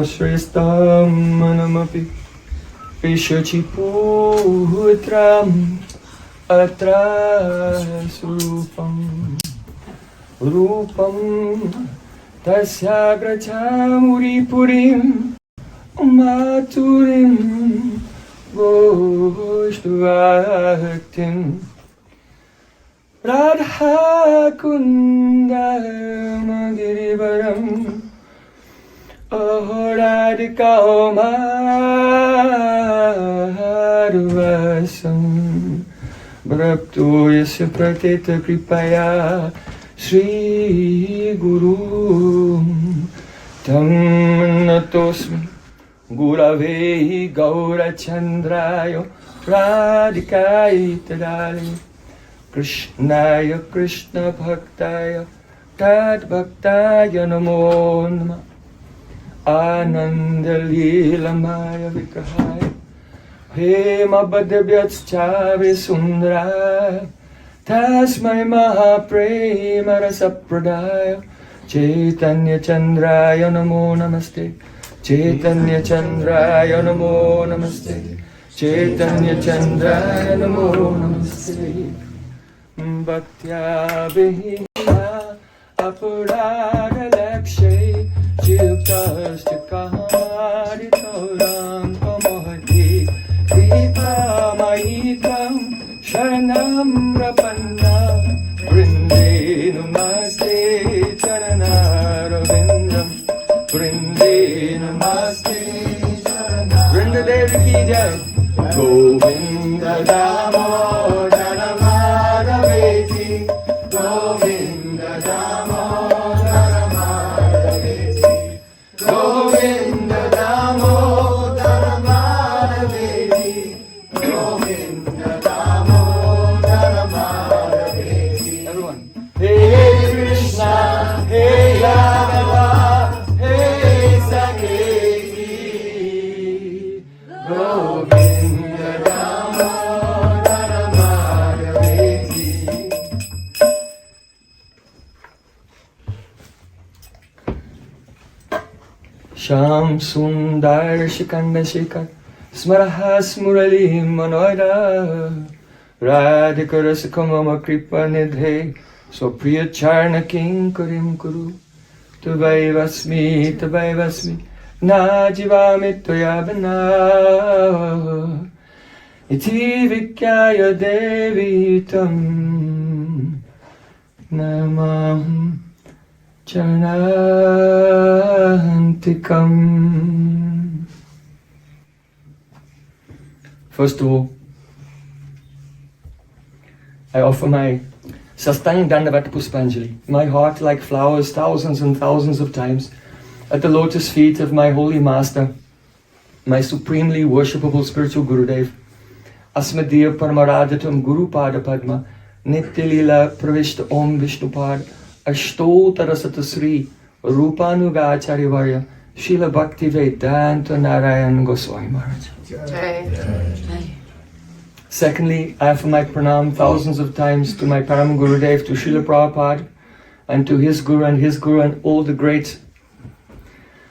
Shrestha manamapi pishachi putram atra surupam rupam tasyagrachamuri purim maturim voshtvaktim radha kundam girivaram Radhika Madhuvasam Bhrapto Yasya Pratita Kripaya Shri Guru Tam Natosmi Gurave Gaura Chandraya Radhikai Tadali Krishnaya Krishna Bhaktaya Tad Bhaktaya Namo Namah Ananda Lila Maya Vikrahaya Hema Bhadabhyatschave Sundaraya Tasmai Mahaprema Rasapradaya Chaitanya Chandraya Namo Namaste Chaitanya Chandraya Namo Namaste Chaitanya Chandraya Namo Namaste Bhaktya Vihina Aparada Lakshay Shiltastakaharitorang Pamohati Kripa Maikam Sharanam Rapanna Vrinde Namaste Charanaravindam Vrinde Namaste Charanaravindam Vrinda Devi Ki Jai Govinda Damodara Madhaveti Govinda Damodara Madhaveti Govinda Damodara Madhaveti Govinda Damodara Madhaveti Everyone Hey Krishna Hey Yadava Hey Saketi Govinda Damodara Madhaveti Sham Sundar Shikanda Shikar Smarahas Murali Manoida Radhika Rasakamama Kripa Nidhe Sopriya Charna King Kurim Kuru Tuvai Vasmi Na Jivami Toyabana Iti Vikyaya Devi Tam Namam Charanantikam. First of all, I offer my Sastang Dandavat Puspanjali, my heart like flowers thousands and thousands of times, at the lotus feet of my holy master, my supremely worshipable spiritual Gurudev, Asmadiya Paramaradatam Guru Pada Padma, Nityalila Pravishta Om Vishnupad, Ashtotarasata Sri Rupanugacharya Varya Srila Bhakti Vedanta Narayan Goswami Maharaj. Secondly, I offer my pranam thousands of times to my Param Gurudev, to Srila Prabhupada, and to his Guru and all the great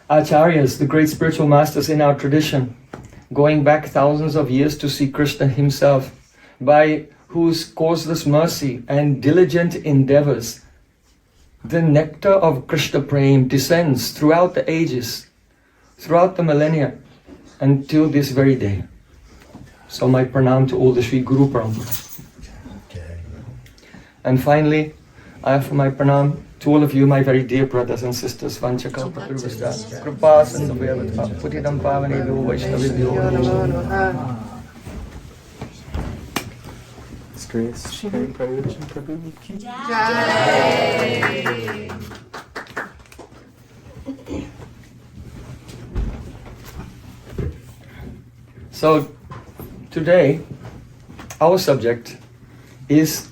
Acharyas, the great spiritual masters in our tradition, going back thousands of years to see Krishna himself, by whose causeless mercy and diligent endeavors the nectar of Krishna Prem descends throughout the ages, throughout the millennia, until this very day. So my pranam to all the Sri Guru Parampara. And finally, I offer my pranam to all of you, my very dear brothers and sisters. Vanchakalpataruvascha, Kripa Sindhubhyavata, Putidam Pavanebhyo Vaishnavibhyo Namo Namaha. Grace, Shri Prayojan Prabhu Ki Jai. So today our subject is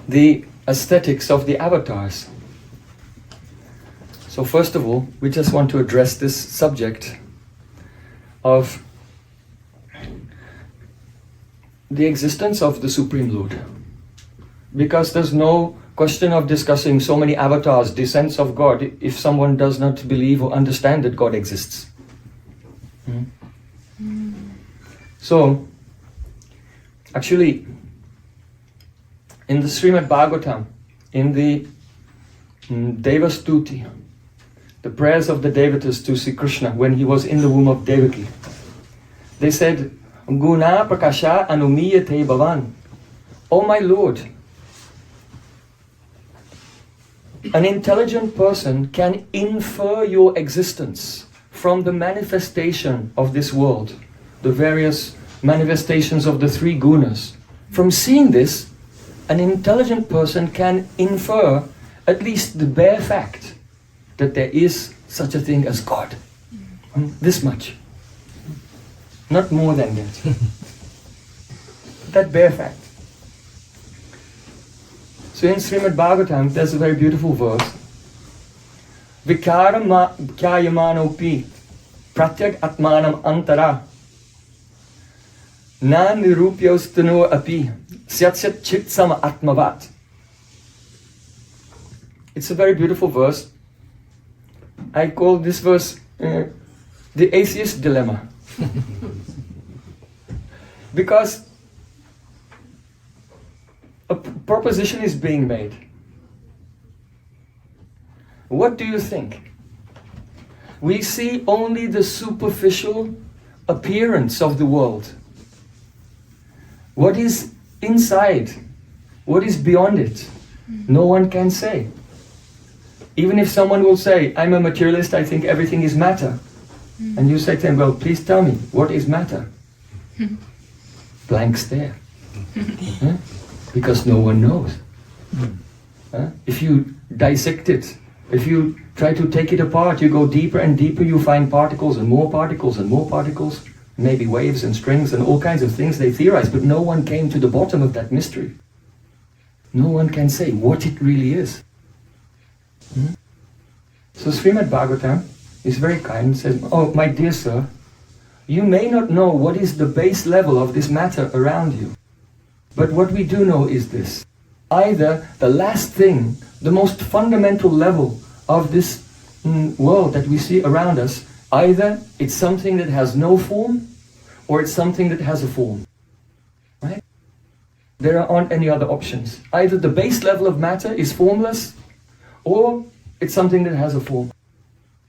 the aesthetics of the avatars. So first of all, we just want to address this subject of the existence of the Supreme Lord. Because there's no question of discussing so many avatars, descents of God, if someone does not believe or understand that God exists. So, actually, in the Srimad Bhagavatam, in the Devastuti, the prayers of the Devatas to Sri Krishna when he was in the womb of Devaki, they said, Guna Prakasha Anumiyate Bhavan. Oh my Lord, an intelligent person can infer your existence from the manifestation of this world, the various manifestations of the three gunas. From seeing this, an intelligent person can infer at least the bare fact that there is such a thing as God. This much. Not more than that. That bare fact. So in Srimad Bhagavatam, there's a very beautiful verse. Vikaram khyayamanopi pratyag atmanam antara na nirupyostano api syat chitsam atmavat. It's a very beautiful verse. I call this verse the atheist dilemma. Because a proposition is being made. What do you think? We see only the superficial appearance of the world. What is inside? What is beyond it? No one can say. Even if someone will say, I'm a materialist, I think everything is matter. And you say to him, well, please tell me, what is matter? Blank stare. Because no one knows. If you dissect it, if you try to take it apart, you go deeper and deeper, you find particles and more particles and more particles, maybe waves and strings and all kinds of things they theorize, but no one came to the bottom of that mystery. No one can say what it really is. So Srimad Bhagavatam is very kind and says, oh, my dear sir, you may not know what is the base level of this matter around you. But what we do know is this. Either the last thing, the most fundamental level of this world that we see around us, either it's something that has no form, or it's something that has a form. Right? There aren't any other options. Either the base level of matter is formless, or it's something that has a form.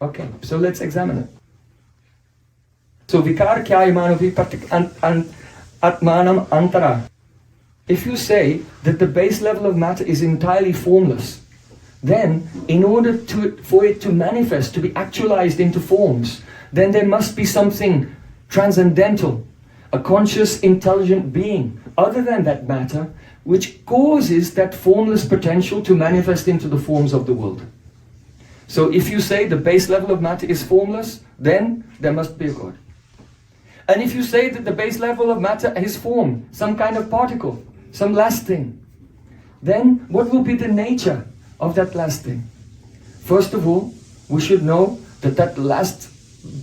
Okay, so let's examine it. So vikar khyayamanopi atmanam antara. If you say that the base level of matter is entirely formless, then in order for it to manifest, to be actualized into forms, then there must be something transcendental, a conscious, intelligent being, other than that matter, which causes that formless potential to manifest into the forms of the world. So if you say the base level of matter is formless, then there must be a God. And if you say that the base level of matter is form, some kind of particle, some last thing, then what will be the nature of that last thing? First of all, we should know that that last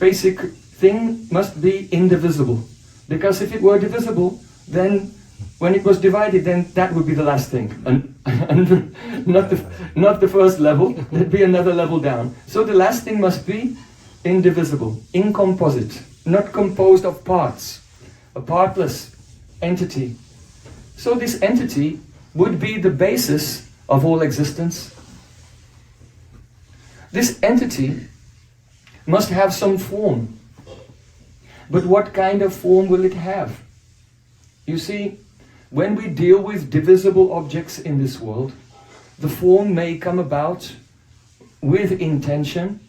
basic thing must be indivisible. Because if it were divisible, then when it was divided, then that would be the last thing. And not the first level, there'd be another level down. So the last thing must be indivisible, incomposite, not composed of parts, a partless entity. So this entity would be the basis of all existence. This entity must have some form. But what kind of form will it have? You see, when we deal with divisible objects in this world, the form may come about with intention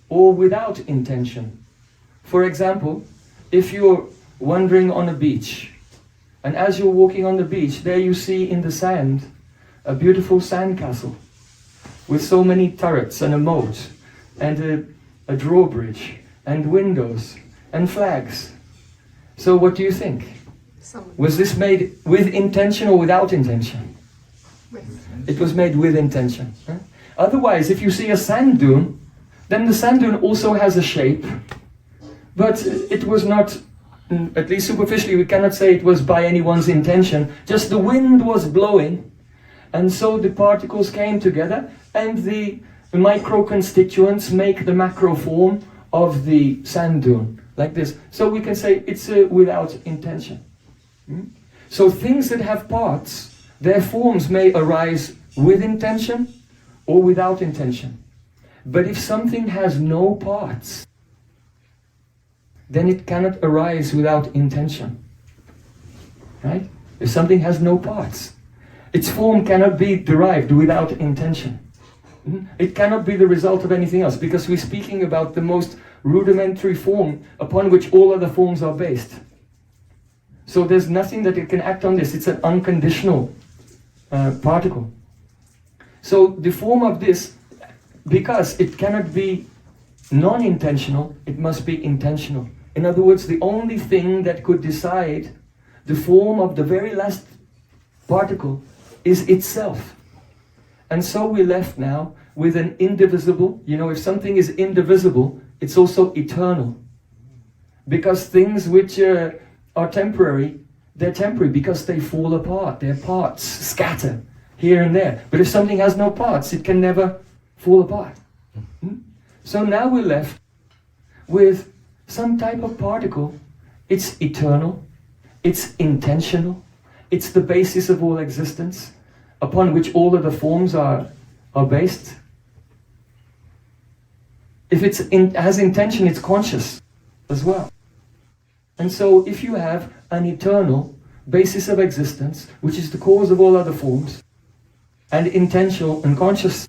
or without intention. For example, if you're wandering on a beach, and as you're walking on the beach, there you see in the sand a beautiful sandcastle with so many turrets and a moat and a drawbridge and windows and flags. So what do you think? Was this made with intention or without intention? It was made with intention. Otherwise, if you see a sand dune, then the sand dune also has a shape, but it was not, at least superficially, we cannot say it was by anyone's intention. Just the wind was blowing, and so the particles came together, and the micro constituents make the macro form of the sand dune, like this. So we can say it's without intention. So things that have parts, their forms may arise with intention or without intention. But if something has no parts, then it cannot arise without intention. Right? If something has no parts, its form cannot be derived without intention. It cannot be the result of anything else, because we're speaking about the most rudimentary form upon which all other forms are based. So there's nothing that it can act on this. It's an unconditional particle. So the form of this, because it cannot be non-intentional, it must be intentional. In other words, the only thing that could decide the form of the very last particle is itself. And so we're left now with an indivisible. You know, if something is indivisible, it's also eternal. Because things which are temporary, they're temporary because they fall apart. Their parts scatter here and there. But if something has no parts, it can never fall apart. So now we're left with some type of particle. It's eternal, it's intentional, it's the basis of all existence, upon which all of the forms are based. If it has intention, it's conscious as well. And so if you have an eternal basis of existence, which is the cause of all other forms, and intentional and conscious,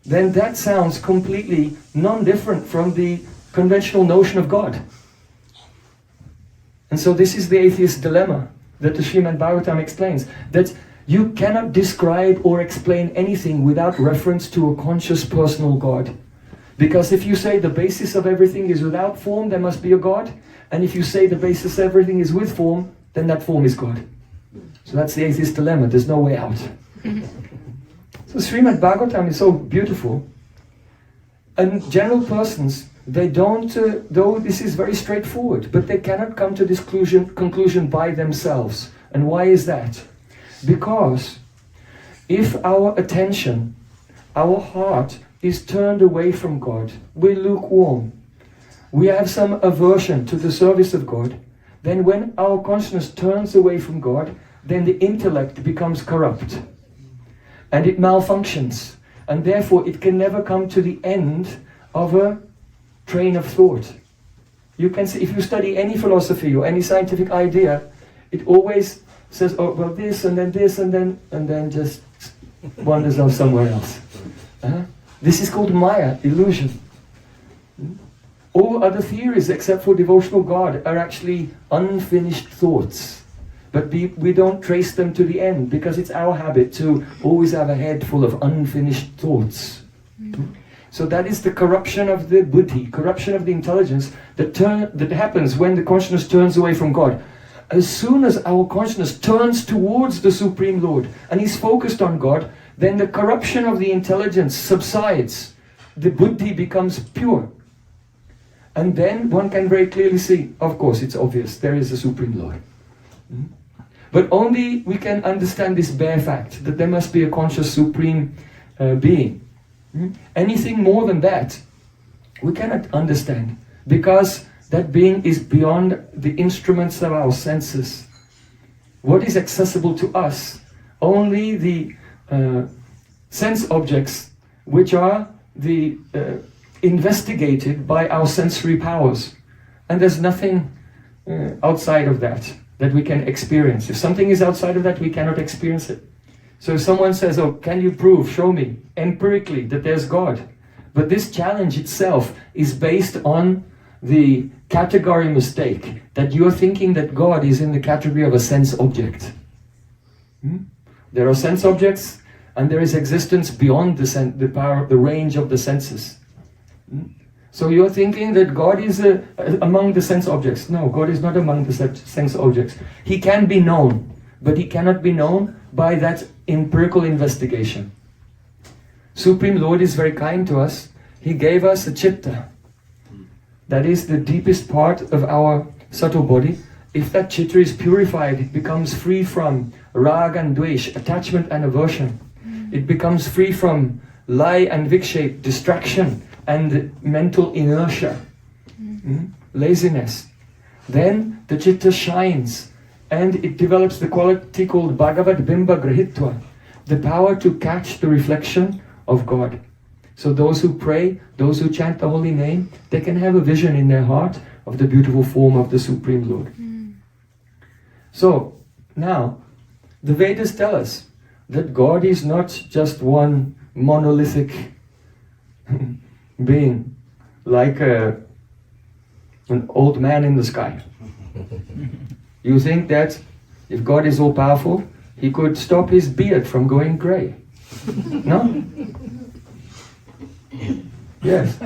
then that sounds completely non-different from the conventional notion of God. And so this is the atheist dilemma that the Srimad Bhagavatam explains, that you cannot describe or explain anything without reference to a conscious personal God. Because if you say the basis of everything is without form, there must be a God. And if you say the basis of everything is with form, then that form is God. So that's the atheist dilemma. There's no way out. So Srimad Bhagavatam is so beautiful. And general persons, they don't, though this is very straightforward, but they cannot come to this conclusion by themselves. And why is that? Because if our attention, our heart is turned away from God, we're lukewarm, we have some aversion to the service of God, then when our consciousness turns away from God, then the intellect becomes corrupt and it malfunctions, and therefore it can never come to the end of a train of thought. You can see, if you study any philosophy or any scientific idea, it always says, oh, well, this, and then just wanders off somewhere else. This is called Maya, illusion. All other theories except for devotional God are actually unfinished thoughts. But we don't trace them to the end, because it's our habit to always have a head full of unfinished thoughts. So that is the corruption of the buddhi, corruption of the intelligence that happens when the consciousness turns away from God. As soon as our consciousness turns towards the Supreme Lord and is focused on God, then the corruption of the intelligence subsides. The buddhi becomes pure. And then one can very clearly see, of course it's obvious, there is a Supreme Lord. But only we can understand this bare fact, that there must be a conscious Supreme Being. Anything more than that, we cannot understand, because that being is beyond the instruments of our senses. What is accessible to us? Only the sense objects which are investigated by our sensory powers. And there's nothing outside of that we can experience. If something is outside of that, we cannot experience it. So if someone says, oh, can you prove, show me, empirically, that there's God? But this challenge itself is based on the category mistake, that you're thinking that God is in the category of a sense object. There are sense objects, and there is existence beyond the range of the senses. So you're thinking that God is among the sense objects. No, God is not among the sense objects. He can be known, but he cannot be known by that empirical investigation. Supreme Lord is very kind to us. He gave us a chitta. That is the deepest part of our subtle body. If that chitta is purified, it becomes free from rag and dvesh, attachment and aversion. It becomes free from lie and vikshepa, distraction and mental inertia, laziness. Then the chitta shines and it develops the quality called Bhagavad Bimba Grahitva, the power to catch the reflection of God. So those who pray, those who chant the holy name, they can have a vision in their heart of the beautiful form of the Supreme Lord. So now, the Vedas tell us that God is not just one monolithic being, like an old man in the sky. You think that if God is all powerful, he could stop his beard from going grey? No? Yes.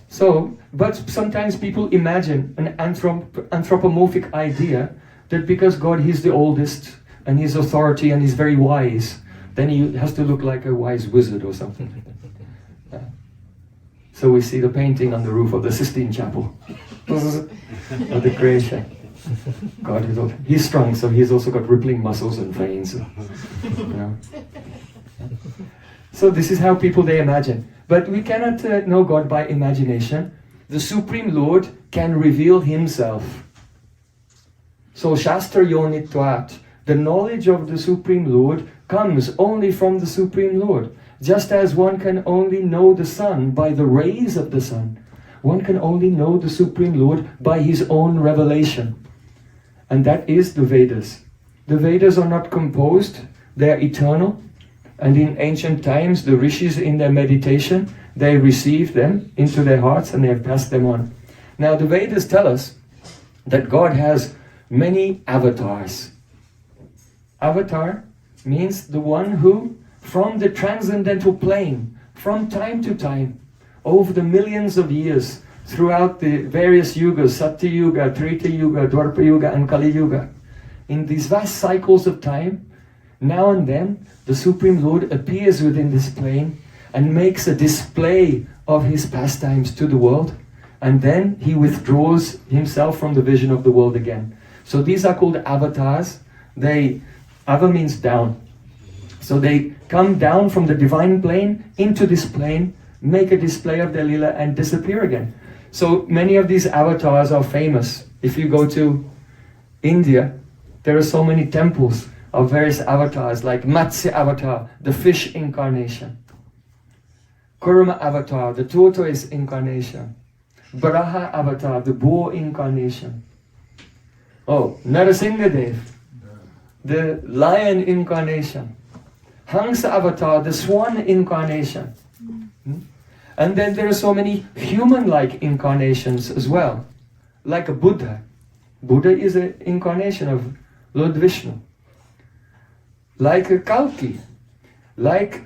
So, but sometimes people imagine an anthropomorphic idea that because God is the oldest and he's authority and he's very wise, then he has to look like a wise wizard or something like that. So we see the painting on the roof of the Sistine Chapel of the creation. God is old. He's strong, so he's also got rippling muscles and veins. You know. So this is how people they imagine. But we cannot know God by imagination. The Supreme Lord can reveal himself. So Shastra Yonitvat, the knowledge of the Supreme Lord comes only from the Supreme Lord. Just as one can only know the sun by the rays of the sun, one can only know the Supreme Lord by his own revelation. And that is the Vedas. The Vedas are not composed, they are eternal. And in ancient times, the rishis in their meditation, they received them into their hearts and they have passed them on. Now the Vedas tell us that God has many avatars. Avatar means the one who, from the transcendental plane, from time to time, over the millions of years, throughout the various yugas, Satya Yuga, Treta Yuga, Dwapara Yuga and Kali Yuga, in these vast cycles of time, now and then, the Supreme Lord appears within this plane and makes a display of his pastimes to the world, and then he withdraws himself from the vision of the world again. So these are called avatars. Ava means down. So they come down from the divine plane into this plane, make a display of their lila and disappear again. So many of these avatars are famous. If you go to India, there are so many temples of various avatars, like Matsya avatar, the fish incarnation, Kurma avatar, the tortoise incarnation, Varaha avatar, the boar incarnation, Narasimhadev, the lion incarnation, Hansa avatar, the swan incarnation. And then there are so many human-like incarnations as well, like a Buddha. Buddha is an incarnation of Lord Vishnu. Like a Kalki, like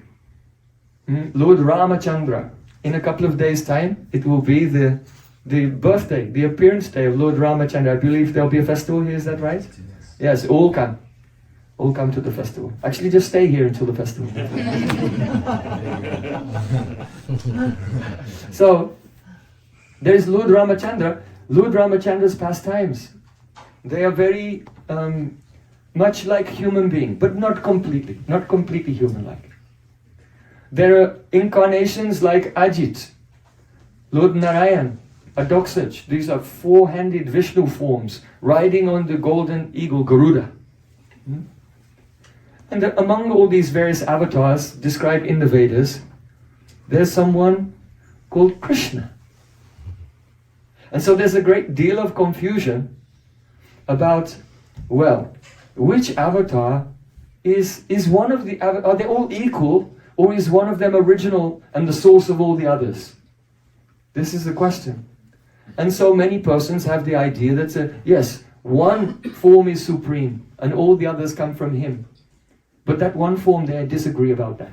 Lord Ramachandra. In a couple of days' time, it will be the birthday, the appearance day of Lord Ramachandra. I believe there'll be a festival here, is that right? Yes, all come. All come to the festival. Actually, just stay here until the festival. So, there is Lord Ramachandra. Lord Ramachandra's pastimes, they are very much like human being, but not completely human-like. There are incarnations like Ajit, Lord Narayan, a doxage. These are four-handed Vishnu forms riding on the golden eagle Garuda. And among all these various avatars described in the Vedas, there's someone called Krishna. And so there's a great deal of confusion about, well, which avatar is one of the, are they all equal, or is one of them original and the source of all the others? This is the question. And so many persons have the idea that, yes, one form is supreme and all the others come from him. But that one form, they disagree about that.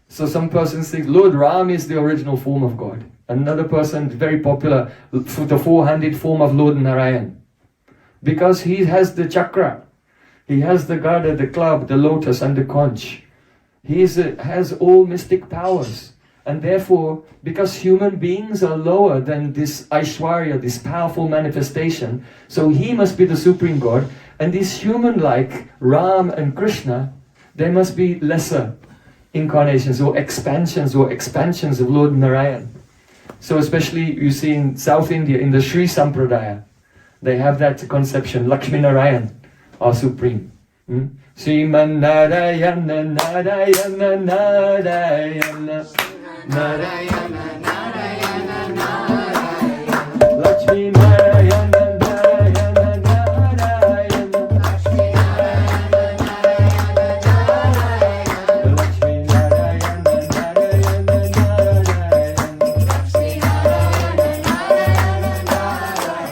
So some persons think Lord Ram is the original form of God. Another person, very popular, the four-handed form of Lord Narayan. Because he has the chakra. He has the Gada, the club, the lotus and the conch. He has all mystic powers. And therefore, because human beings are lower than this Aishwarya, this powerful manifestation, so he must be the Supreme God. And these human-like Ram and Krishna, they must be lesser incarnations or expansions of Lord Narayan. So especially you see in South India, in the Sri Sampradaya, they have that conception, Lakshmi Narayan, our Supreme. Sriman Narayana, Narayana, Narayana, Narayana, Narayana, Narayana, Lakshmi Narayana, Narayana, Narayana, Lakshmi Narayana, Narayana, Narayana, Lakshmi Narayana, Narayana, Narayana, Lakshmi Narayana, Narayana, Narayana.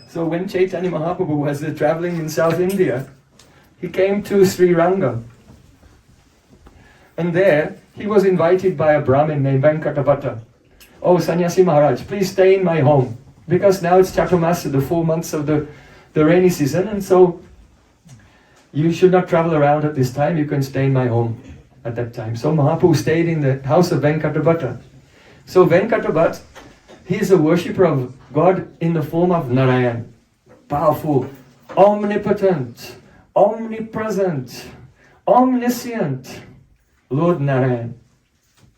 So when Chaitanya Mahaprabhu was traveling in South India, he came to Sri Ranga. And there, he was invited by a Brahmin named Venkatabhatta. Oh, Sannyasi Maharaj, please stay in my home. Because now it's Chaturmasa, the 4 months of the rainy season. And so, you should not travel around at this time. You can stay in my home at that time. So Mahaprabhu stayed in the house of Venkatabhatta. So Venkatabhatta, he is a worshipper of God in the form of Narayan. Powerful, omnipotent, omnipresent, omniscient Lord Narayan,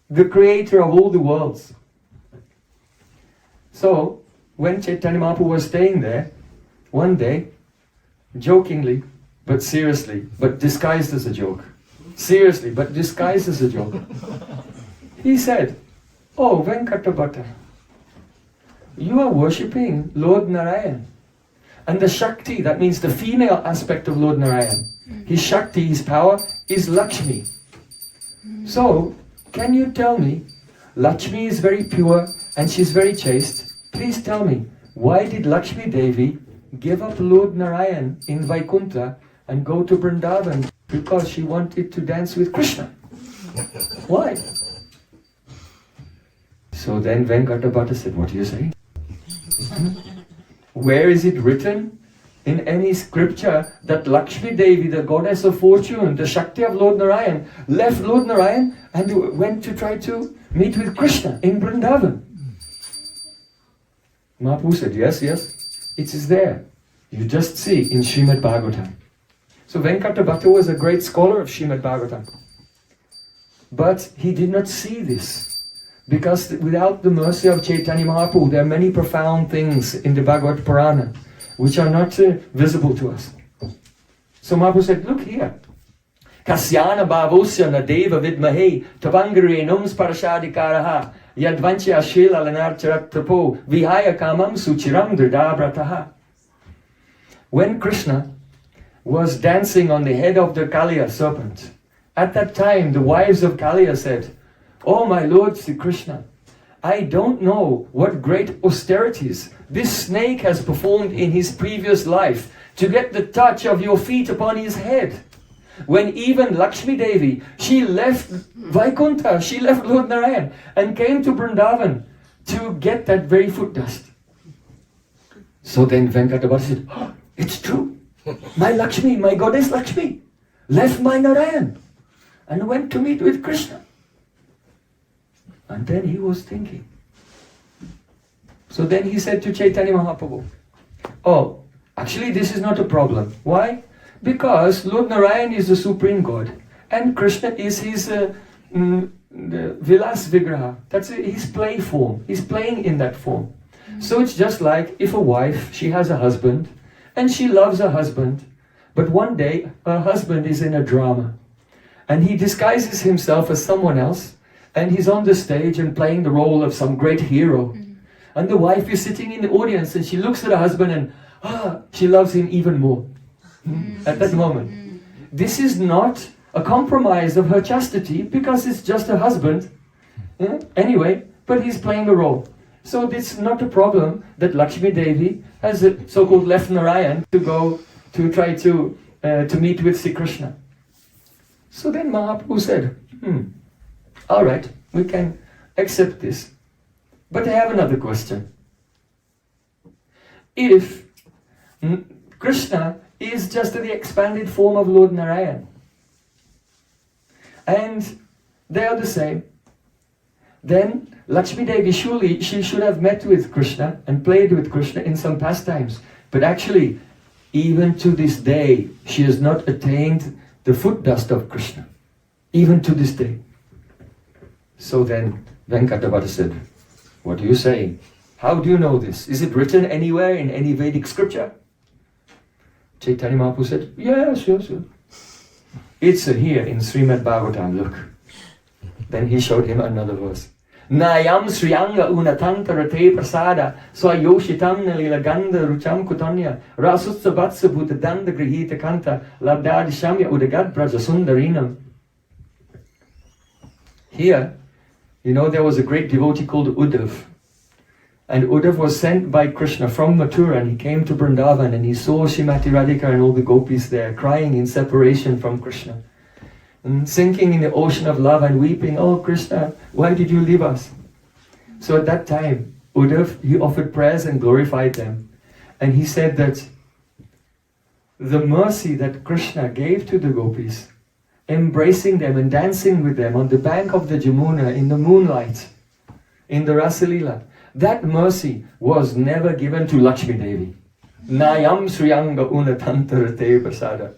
the creator of all the worlds. So, when Chaitanya Mahaprabhu was staying there, one day, jokingly, but seriously, but disguised as a joke, seriously, but disguised as a joke, he said, "Oh, Venkatabhatta, you are worshipping Lord Narayan. And the Shakti, that means the female aspect of Lord Narayan, his Shakti, his power, is Lakshmi. So, can you tell me, Lakshmi is very pure and she's very chaste. Please tell me, why did Lakshmi Devi give up Lord Narayan in Vaikuntha and go to Vrindavan? Because she wanted to dance with Krishna. Why?" So then Venkatabhatta said, "What do you say? Where is it written in any scripture that Lakshmi Devi, the goddess of fortune, the Shakti of Lord Narayan, left Lord Narayan and went to try to meet with Krishna in Vrindavan?" Mahaprabhu said, yes, it is there. You just see in Srimad Bhagavatam. So Venkatabhatta was a great scholar of Srimad Bhagavatam. But he did not see this. Because without the mercy of Chaitanya Mahaprabhu, there are many profound things in the Bhagavad Purana which are not visible to us. So Mahaprabhu said, look here. Kasyana bhavosya na deva vidmahe tavangarenum sparashadikaraha yadvanchya shila lanarcharattapo vihaya kamam suchiram dridabrataha. When Krishna was dancing on the head of the Kaliya serpent, at that time the wives of Kaliya said, "Oh my Lord Sri Krishna, I don't know what great austerities this snake has performed in his previous life to get the touch of your feet upon his head. When even Lakshmi Devi, she left Vaikuntha, she left Lord Narayan and came to Vrindavan to get that very foot dust." So then Venkatabhatta said, "Oh, it's true. My Lakshmi, my goddess Lakshmi, left my Narayan and went to meet with Krishna." And then he was thinking. So then he said to Chaitanya Mahaprabhu, "Oh, actually this is not a problem. Why? Because Lord Narayan is the Supreme God and Krishna is his Vilas Vigraha. That's his play form. He's playing in that form. So it's just like if a wife, she has a husband and she loves her husband, but one day her husband is in a drama and he disguises himself as someone else and he's on the stage and playing the role of some great hero. And the wife is sitting in the audience and she looks at her husband and she loves him even more at that moment. This is not a compromise of her chastity because it's just her husband. Anyway, but he's playing a role. So it's not a problem that Lakshmi Devi has a so-called left Narayan to go to try to meet with Sri Krishna. So then Mahaprabhu said, all right, we can accept this. But I have another question. If Krishna is just the expanded form of Lord Narayan. And they are the same. Then Lakshmi Devi, surely she should have met with Krishna and played with Krishna in some pastimes. But actually, even to this day, she has not attained the foot dust of Krishna. Even to this day. So then Venkatavada said, what do you say? How do you know this? Is it written anywhere in any Vedic scripture? Chaitanya Mahaprabhu said, yes. It's here in Srimad Bhagavatam, look. Then he showed him another verse. Nayam Sriyanga Unatantarate Prasada Swayoshitam Nalila Ganda Rucham Kutanya Rasutsa Vatsa Bhuta Danda Grihita Kanta Labdadi Shamya Udagad Braja Sundarinam. Here, there was a great devotee called Uddhav. And Uddhav was sent by Krishna from Mathura, and he came to Vrindavan and he saw Srimati Radhika and all the gopis there crying in separation from Krishna. And sinking in the ocean of love and weeping, oh Krishna, why did you leave us? So at that time, Uddhav, he offered prayers and glorified them. And he said that the mercy that Krishna gave to the gopis, embracing them and dancing with them on the bank of the Jamuna in the moonlight, in the Rasalila, that mercy was never given to Lakshmi Devi. Nayam Sriyanga Unatantarate Prasada.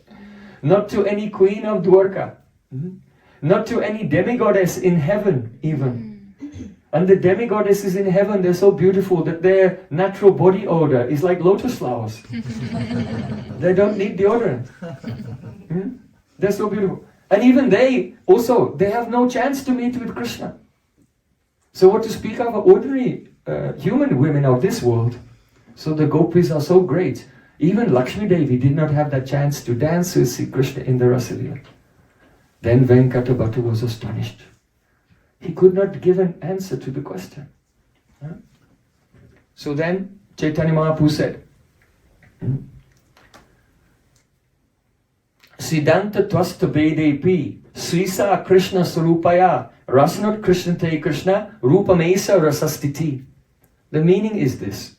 Not to any queen of Dwarka. Not to any demigoddess in heaven even. And the demigoddesses in heaven, they're so beautiful that their natural body odor is like lotus flowers. They don't need deodorant. They're so beautiful. And even they have no chance to meet with Krishna. So what to speak of ordinary human women of this world? So the gopis are so great. Even Lakshmi Devi did not have that chance to dance with Sri Krishna in the Rasalila. Then Venkatavada was astonished. He could not give an answer to the question. So then Chaitanya Mahaprabhu said, Siddhanta Twasta Bheda-abheda-tattva Srisa Krishna Sarupaya Rasanat Krishna Te Krishna Rupamesa Rasastiti. The meaning is this.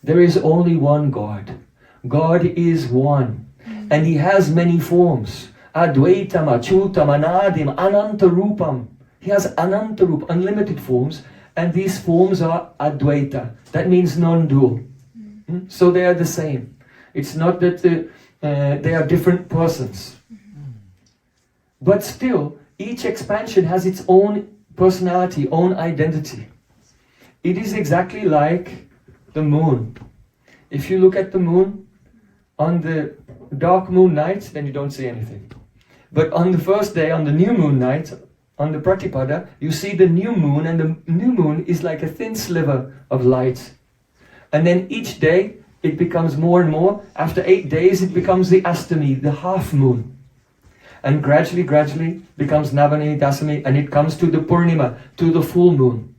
There is only one God. God is one. And He has many forms. Advaitam, Achutam, Anadim, Anantarupam. He has Anantarup, unlimited forms. And these forms are Advaita. That means non-dual. So they are the same. It's not that they are different persons. But still, each expansion has its own personality, own identity. It is exactly like the moon. If you look at the moon on the dark moon night, then you don't see anything. But on the first day, on the new moon night, on the Pratipada, you see the new moon, and the new moon is like a thin sliver of light. And then each day, it becomes more and more. After 8 days, it becomes the Astami, the half moon. And gradually becomes Navani, Dasami, and it comes to the Purnima, to the full moon.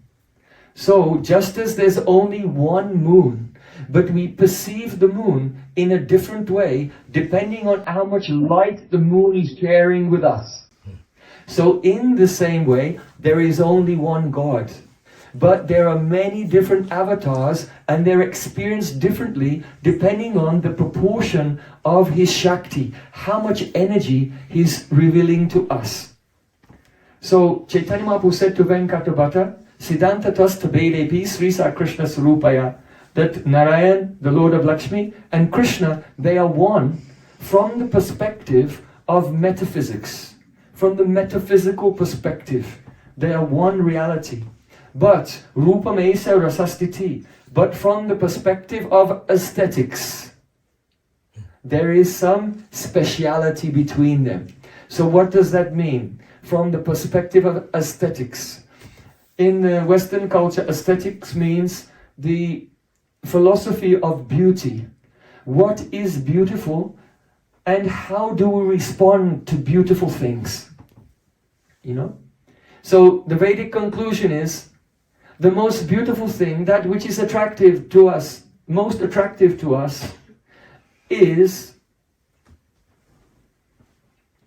So, just as there's only one moon, but we perceive the moon in a different way, depending on how much light the moon is sharing with us. So, in the same way, there is only one God. But there are many different avatars, and they're experienced differently depending on the proportion of His Shakti, how much energy He's revealing to us. So Chaitanya Mahaprabhu said to Venkatavada, Siddhanta Twasta Bheda-abheda-tattva Srisa Krishna Sarupaya, that Narayan, the Lord of Lakshmi, and Krishna, they are one from the perspective of metaphysics. From the metaphysical perspective, they are one reality. But Rupamesa Rasastiti, but from the perspective of aesthetics, there is some speciality between them. So what does that mean? From the perspective of aesthetics. In the Western culture, aesthetics means the philosophy of beauty. What is beautiful and how do we respond to beautiful things? So the Vedic conclusion is, the most beautiful thing, that which is attractive to us, most attractive to us, is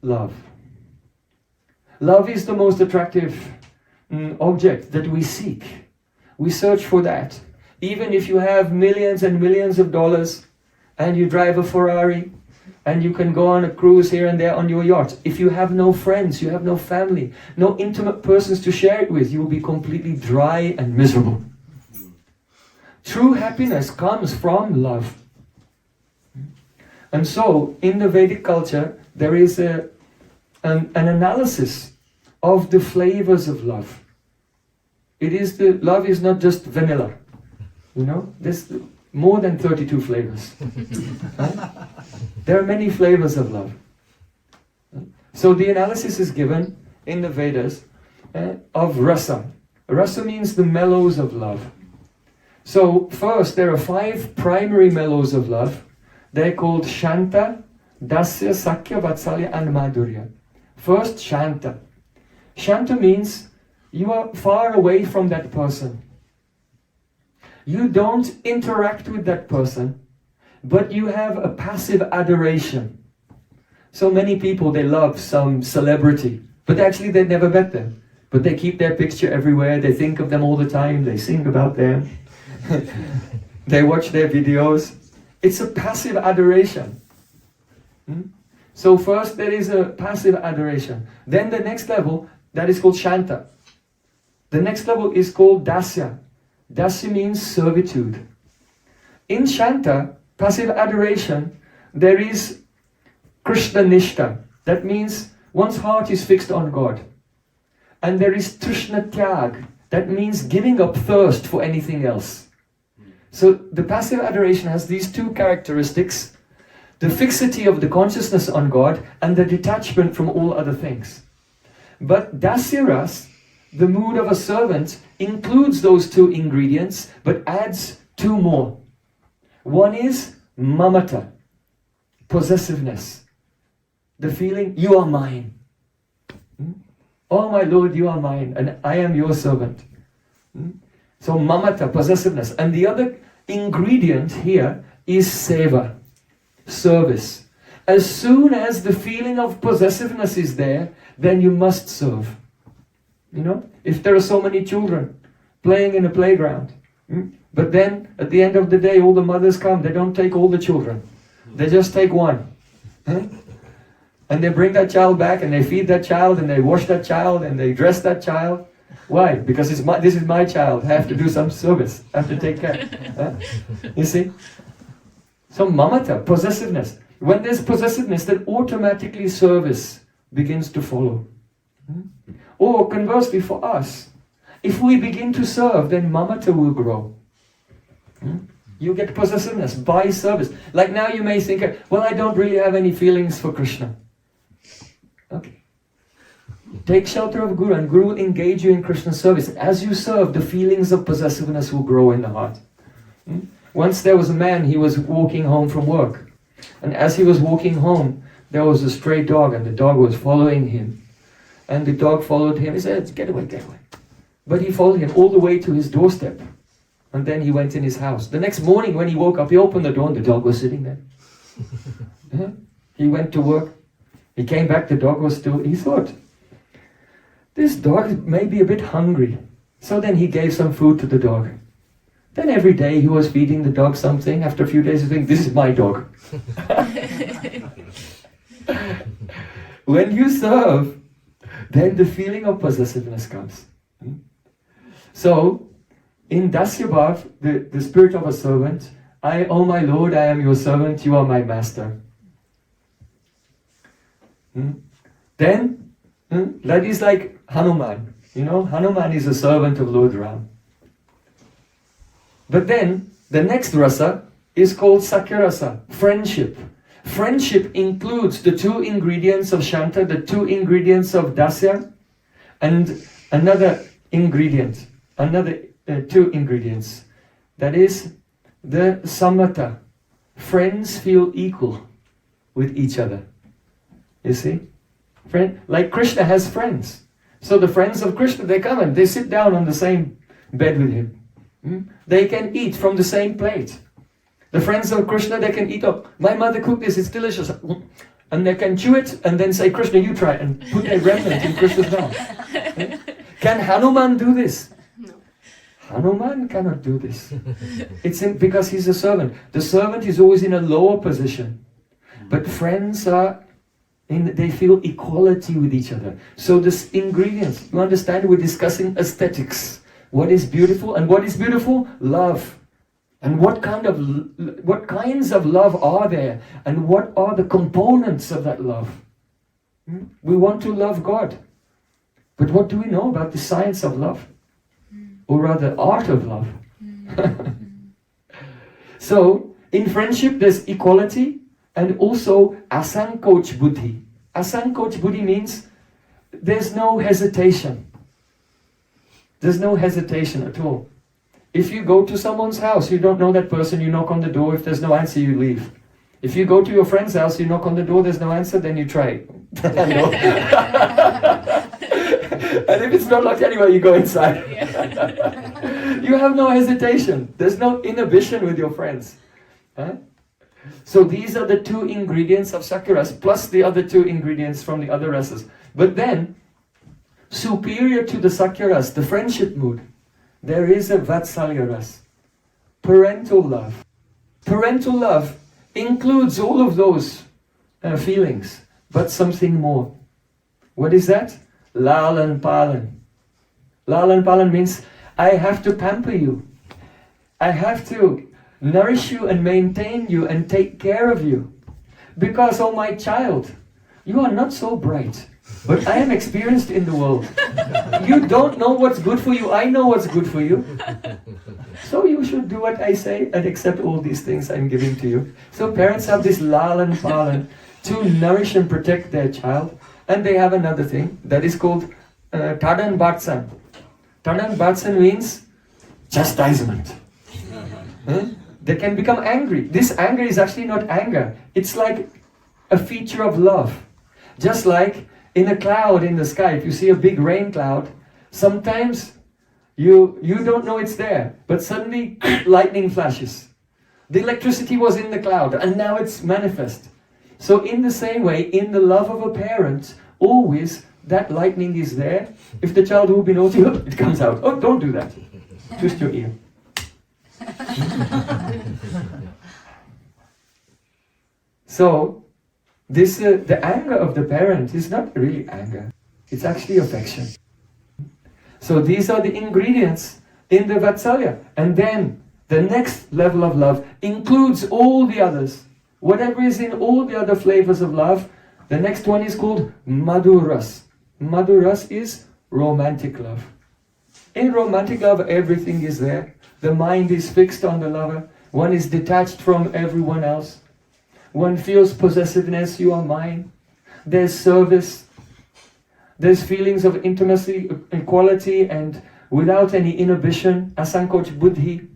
love. Love is the most attractive object that we seek. We search for that. Even if you have millions and millions of dollars, and you drive a Ferrari, and you can go on a cruise here and there on your yacht. If you have no friends, you have no family, no intimate persons to share it with, you will be completely dry and miserable. True happiness comes from love. And so, in the Vedic culture, there is an analysis of the flavors of love. Love is not just vanilla. You know, there's more than 32 flavors. There are many flavors of love. So the analysis is given in the Vedas of rasa. Rasa means the mellows of love. So first, there are 5 primary mellows of love. They're called Shanta, Dasya, Sakya, Vatsalya and Madhurya. First, Shanta. Shanta means you are far away from that person. You don't interact with that person, but you have a passive adoration. So many people, they love some celebrity, but actually they never met them. But they keep their picture everywhere, they think of them all the time, they sing about them, they watch their videos. It's a passive adoration. So first there is a passive adoration. Then the next level, that is called Shanta. The next level is called Dasya. Dasya means servitude. In Shanta, passive adoration, there is Krishna Nishta. That means one's heart is fixed on God. And there is Trishna Tyag. That means giving up thirst for anything else. So the passive adoration has these 2 characteristics. The fixity of the consciousness on God and the detachment from all other things. But Dasyaras, the mood of a servant, includes those 2 ingredients, but adds 2 more. One is mamata, possessiveness. The feeling, you are mine. Oh my Lord, you are mine, and I am your servant. So mamata, possessiveness. And the other ingredient here is seva, service. As soon as the feeling of possessiveness is there, then you must serve. You know, if there are so many children playing in a playground, but then at the end of the day all the mothers come, they don't take all the children, they just take one. And they bring that child back and they feed that child and they wash that child and they dress that child. Why? Because this is my child, I have to do some service, I have to take care. You see? So mamata, possessiveness. When there's possessiveness, then automatically service begins to follow. Or conversely for us, if we begin to serve, then mamata will grow. You get possessiveness by service. Like now you may think, well, I don't really have any feelings for Krishna. Okay. Take shelter of Guru and Guru will engage you in Krishna service. As you serve, the feelings of possessiveness will grow in the heart. Once there was a man, he was walking home from work. And as he was walking home, there was a stray dog and the dog was following him. And the dog followed him. He said, get away, get away. But he followed him all the way to his doorstep. And then he went in his house. The next morning when he woke up, he opened the door and the dog was sitting there. He went to work. He came back, the dog was still, he thought, this dog may be a bit hungry. So then he gave some food to the dog. Then every day he was feeding the dog something. After a few days he think, this is my dog. When you serve, then the feeling of possessiveness comes. So, in Dasya Bhav, the spirit of a servant, oh my Lord, I am your servant, you are my master. Then, that is like Hanuman. You know, Hanuman is a servant of Lord Ram. But then, the next rasa is called Sakya rasa, friendship. Friendship includes the 2 ingredients of Shanta, the 2 ingredients of Dasya, and another ingredient, another 2 ingredients. That is the Samata. Friends feel equal with each other. You see? Like Krishna has friends. So the friends of Krishna, they come and they sit down on the same bed with him. They can eat from the same plate. The friends of Krishna, they can eat up. My mother cooked this, it's delicious. And they can chew it and then say, Krishna, you try it, and put a remnant in Krishna's mouth. Can Hanuman do this? No. Hanuman cannot do this. Because he's a servant. The servant is always in a lower position. But friends they feel equality with each other. So this ingredients, you understand, we're discussing aesthetics. What is beautiful? And what is beautiful? Love. And what kinds of love are there? And what are the components of that love? We want to love God. But what do we know about the science of love? Or rather, art of love. So, in friendship there's equality and also asankoch buddhi. Asankoch buddhi means there's no hesitation. There's no hesitation at all. If you go to someone's house, you don't know that person, you knock on the door, if there's no answer, you leave. If you go to your friend's house, you knock on the door, there's no answer, then you try. And if it's not locked anyway, you go inside. You have no hesitation. There's no inhibition with your friends. Huh? So these are the two ingredients of Sakyaras, plus the other two ingredients from the other rasas. But then, superior to the Sakyaras, the friendship mood, there is a Vatsalya ras, parental love. Parental love includes all of those feelings, but something more. What is that? Lalan Palan. Lalan Palan means I have to pamper you. I have to nourish you and maintain you and take care of you. Because, oh my child, you are not so bright, but I am experienced in the world. You don't know what's good for you, I know what's good for you. So you should do what I say and accept all these things I'm giving to you. So parents have this lalan palan to nourish and protect their child. And they have another thing that is called Tadan Batsan. Tadan Batsan means chastisement. They can become angry. This anger is actually not anger. It's like a feature of love. Just like in a cloud in the sky, if you see a big rain cloud, sometimes you don't know it's there, but suddenly lightning flashes. The electricity was in the cloud and now it's manifest. So in the same way, in the love of a parent, always that lightning is there. If the child will be naughty, it comes out. Oh, don't do that. Twist your ear. So, the anger of the parent is not really anger. It's actually affection. So these are the ingredients in the Vatsalya. And then the next level of love includes all the others. Whatever is in all the other flavors of love, the next one is called Madhuras. Madhuras is romantic love. In romantic love, everything is there. The mind is fixed on the lover. One is detached from everyone else. One feels possessiveness, you are mine. There's service. There's feelings of intimacy, equality, and without any inhibition, asankoch buddhi.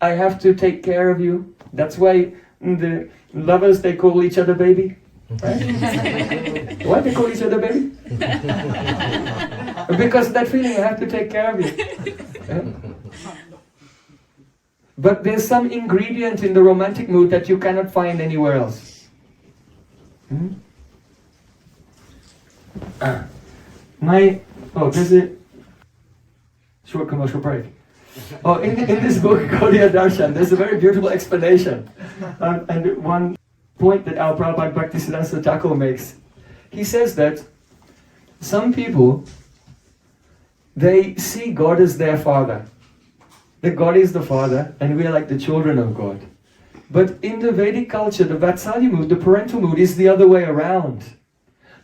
I have to take care of you. That's why the lovers, they call each other baby. Right? Why they call each other baby? Because that feeling, I have to take care of you. Yeah? But there's some ingredient in the romantic mood that you cannot find anywhere else. There's a short commercial break. In this book, Gaudiya Darshan, there's a very beautiful explanation. And one point that our Prabhupada Bhaktisiddhanta Thakur makes. He says that some people, they see God as their father. That God is the father and we are like the children of God. But in the Vedic culture, the Vatsalya mood, the parental mood is the other way around.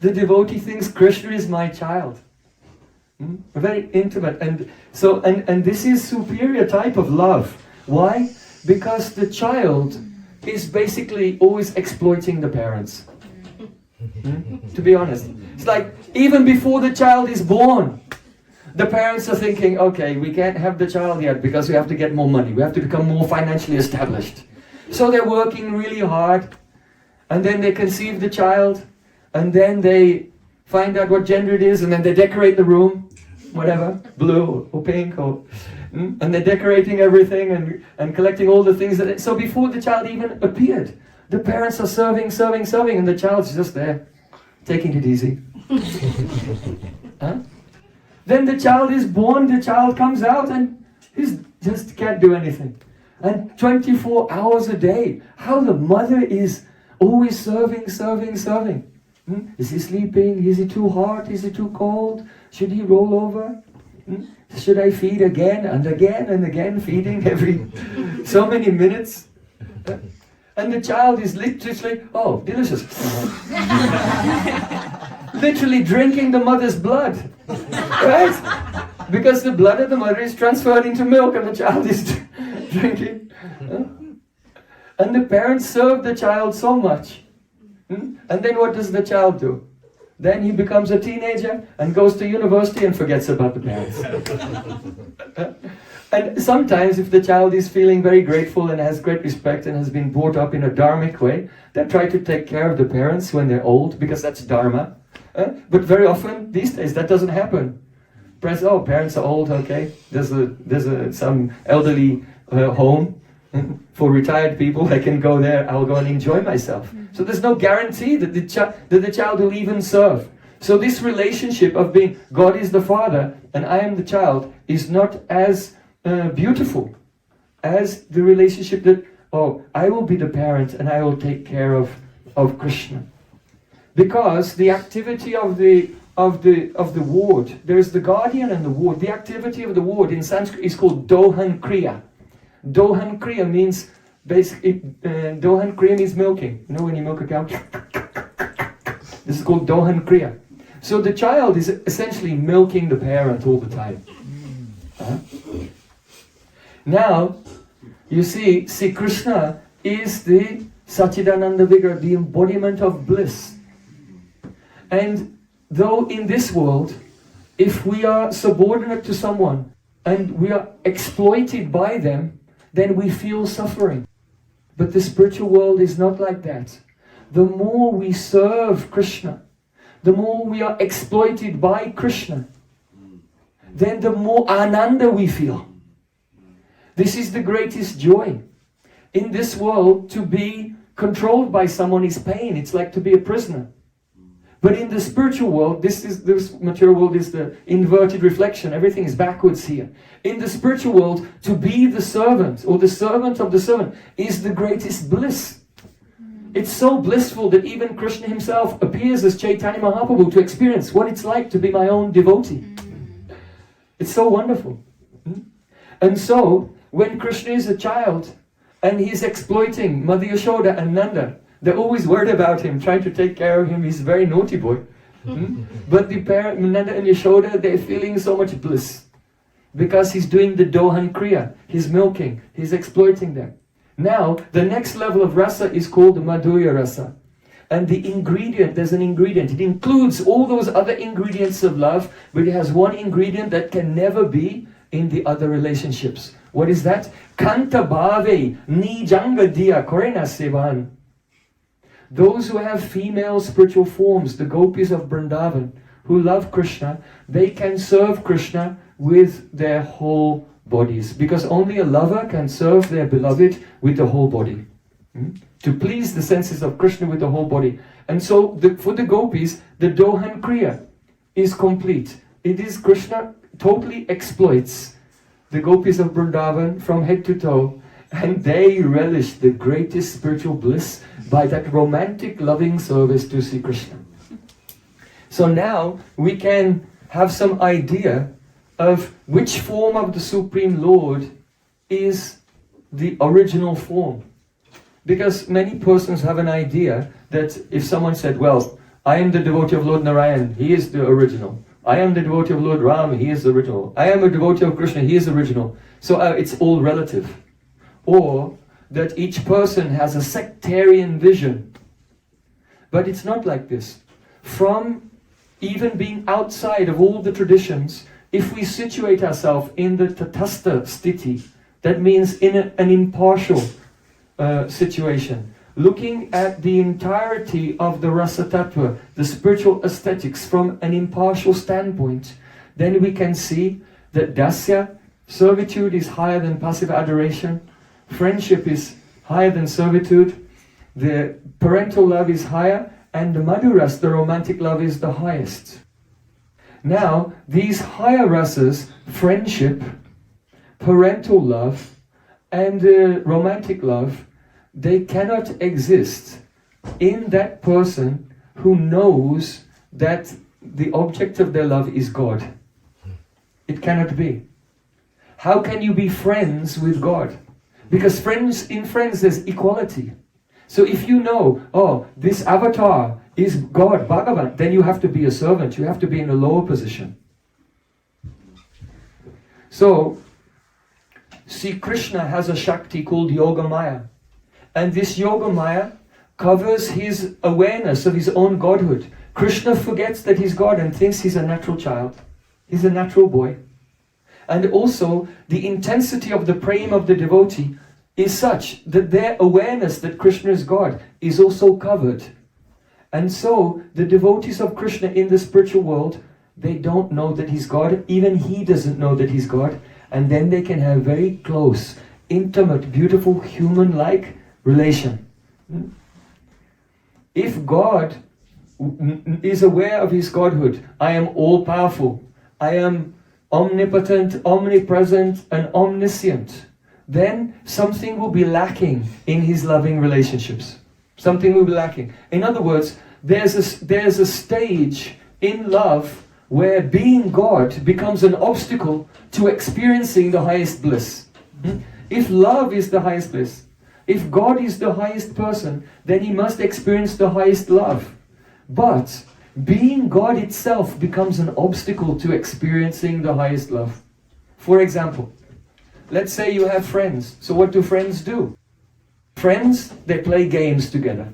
The devotee thinks Krishna is my child. Very intimate. And so and this is superior type of love. Why? Because the child is basically always exploiting the parents. To be honest. It's like even before the child is born, the parents are thinking, okay, we can't have the child yet because we have to get more money. We have to become more financially established. So they're working really hard. And then they conceive the child. And then they find out what gender it is. And then they decorate the room. Whatever. Blue or pink. And they're decorating everything and collecting all the things. So before the child even appeared, the parents are serving. And the child's just there. Taking it easy. Huh? Then the child is born, the child comes out and He just can't do anything. And 24 hours a day, how the mother is always serving. Is he sleeping? Is he too hot? Is he too cold? Should he roll over? Should I feed again and again and again, feeding every so many minutes? And the child is literally, oh, delicious. Literally drinking the mother's blood. Right? Because the blood of the mother is transferred into milk and the child is drinking. And the parents serve the child so much. And then what does the child do? Then he becomes a teenager and goes to university and forgets about the parents. And sometimes if the child is feeling very grateful and has great respect and has been brought up in a dharmic way, they try to take care of the parents when they're old, because that's dharma. But very often, these days, that doesn't happen. Parents are old, okay. There's some elderly home for retired people. I can go there, I'll go and enjoy myself. So there's no guarantee that the child will even serve. So this relationship of being God is the Father and I am the child is not as beautiful as the relationship that, I will be the parent and I will take care of Krishna. Because the activity of the ward, there's the guardian and the ward. The activity of the ward in Sanskrit is called Dohan Kriya. Dohan Kriya means basically, Dohan Kriya means milking. You know when you milk a cow? This is called Dohan Kriya. So the child is essentially milking the parent all the time. Now, you see Krishna is the Satchidananda Vigraha, the embodiment of bliss. And though in this world, if we are subordinate to someone and we are exploited by them, then we feel suffering. But the spiritual world is not like that. The more we serve Krishna, the more we are exploited by Krishna, then the more ananda we feel. This is the greatest joy. In this world, to be controlled by someone is pain. It's like to be a prisoner. But in the spiritual world, this material world is the inverted reflection. Everything is backwards here. In the spiritual world, to be the servant or the servant of the servant is the greatest bliss. It's so blissful that even Krishna himself appears as Chaitanya Mahaprabhu to experience what it's like to be my own devotee. It's so wonderful. And so, when Krishna is a child and he's exploiting Mother Yashoda and Nanda, they're always worried about him, trying to take care of him. He's a very naughty boy. But the parent, Nanda and Yashoda, they're feeling so much bliss. Because he's doing the Dohan Kriya. He's milking. He's exploiting them. Now, the next level of rasa is called the Madhurya rasa. And the ingredient, there's an ingredient. It includes all those other ingredients of love, but it has one ingredient that can never be in the other relationships. What is that? Kanta bhave nijanga diya korena sevan. Those who have female spiritual forms, the gopis of Vrindavan, who love Krishna, they can serve Krishna with their whole bodies. Because only a lover can serve their beloved with the whole body. To please the senses of Krishna with the whole body. And so for the gopis, the Dohan Kriya is complete. It is Krishna totally exploits the gopis of Vrindavan from head to toe. And they relish the greatest spiritual bliss by that romantic loving service to Sri Krishna. So now we can have some idea of which form of the Supreme Lord is the original form. Because many persons have an idea that if someone said, well, I am the devotee of Lord Narayan, he is the original. I am the devotee of Lord Ram, he is the original. I am a devotee of Krishna, he is the original. So it's all relative. Or that each person has a sectarian vision. But it's not like this. From even being outside of all the traditions, if we situate ourselves in the tatastha sthiti, that means in an impartial situation, looking at the entirety of the rasa tattva, the spiritual aesthetics from an impartial standpoint, then we can see that dasya, servitude, is higher than passive adoration. Friendship is higher than servitude, the parental love is higher, and the madhuras, the romantic love, is the highest. Now, these higher rasas, friendship, parental love, and romantic love, they cannot exist in that person who knows that the object of their love is God. It cannot be. How can you be friends with God? Because in friends there's equality. So if you know, oh, this avatar is God, Bhagavan, then you have to be a servant. You have to be in a lower position. So, see, Krishna has a Shakti called Yoga Maya. And this Yoga Maya covers his awareness of his own godhood. Krishna forgets that he's God and thinks he's a natural child. He's a natural boy. And also, the intensity of the prema of the devotee is such that their awareness that Krishna is God is also covered. And so, the devotees of Krishna in the spiritual world, they don't know that he's God. Even he doesn't know that he's God. And then they can have very close, intimate, beautiful, human-like relation. If God is aware of his godhood, I am all-powerful, I am omnipotent, omnipresent, and omniscient, then something will be lacking in his loving relationships. Something will be lacking. In other words, there's a stage in love where being God becomes an obstacle to experiencing the highest bliss. If love is the highest bliss, if God is the highest person, then he must experience the highest love. But being God itself becomes an obstacle to experiencing the highest love. For example, let's say you have friends. So what do friends do? Friends, they play games together.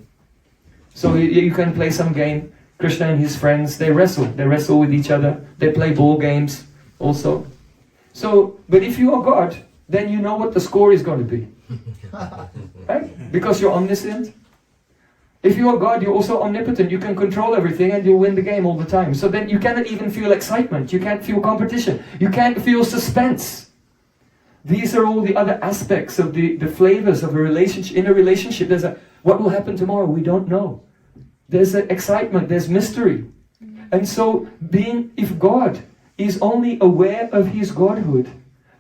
So you can play some game. Krishna and his friends, they wrestle with each other. They play ball games also. So, but if you are God, then you know what the score is going to be. Right? Because you're omniscient. If you are God, you're also omnipotent. You can control everything and you'll win the game all the time. So then you cannot even feel excitement. You can't feel competition. You can't feel suspense. These are all the other aspects of the flavors of a relationship. In a relationship, there's what will happen tomorrow? We don't know. There's excitement, there's mystery. And so if God is only aware of his godhood,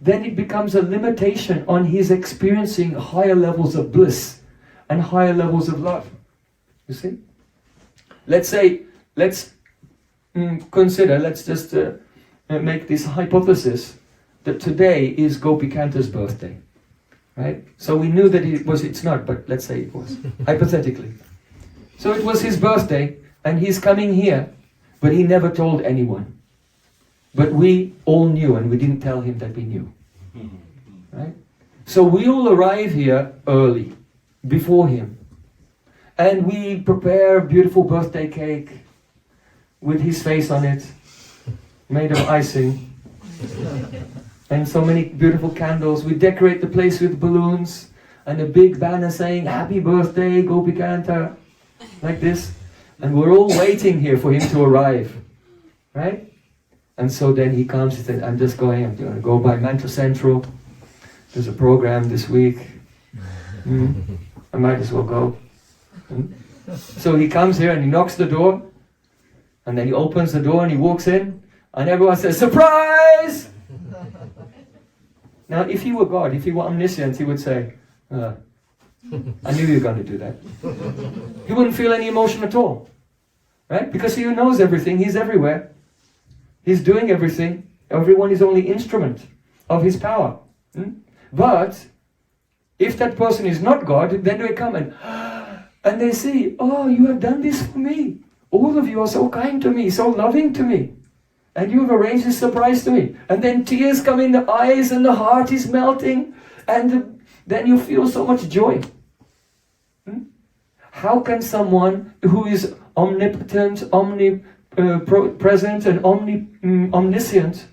then it becomes a limitation on his experiencing higher levels of bliss and higher levels of love. You see? Let's just make this hypothesis that today is Gopikanta's birthday. Right? So we knew that it's not, but let's say it was, hypothetically. So it was his birthday, and he's coming here, but he never told anyone. But we all knew, and we didn't tell him that we knew. Right? So we all arrive here early, before him. And we prepare a beautiful birthday cake with his face on it, made of icing. And so many beautiful candles. We decorate the place with balloons and a big banner saying, "Happy birthday, Gopikanta," like this. And we're all waiting here for him to arrive. Right? And so then he comes, he said, I'm going to go by Mantra Central. There's a program this week. I might as well go. So he comes here and he knocks the door. And then he opens the door and he walks in. And everyone says, "Surprise!" Now, if he were God, if he were omniscient, he would say, I knew you were going to do that. He wouldn't feel any emotion at all. Right? Because he knows everything, he's everywhere. He's doing everything. Everyone is only instrument of his power. But if that person is not God, then they come and they see, "Oh, you have done this for me. All of you are so kind to me, so loving to me. And you have arranged this surprise to me." And then tears come in the eyes and the heart is melting. And then you feel so much joy. How can someone who is omnipotent, omnipresent and omniscient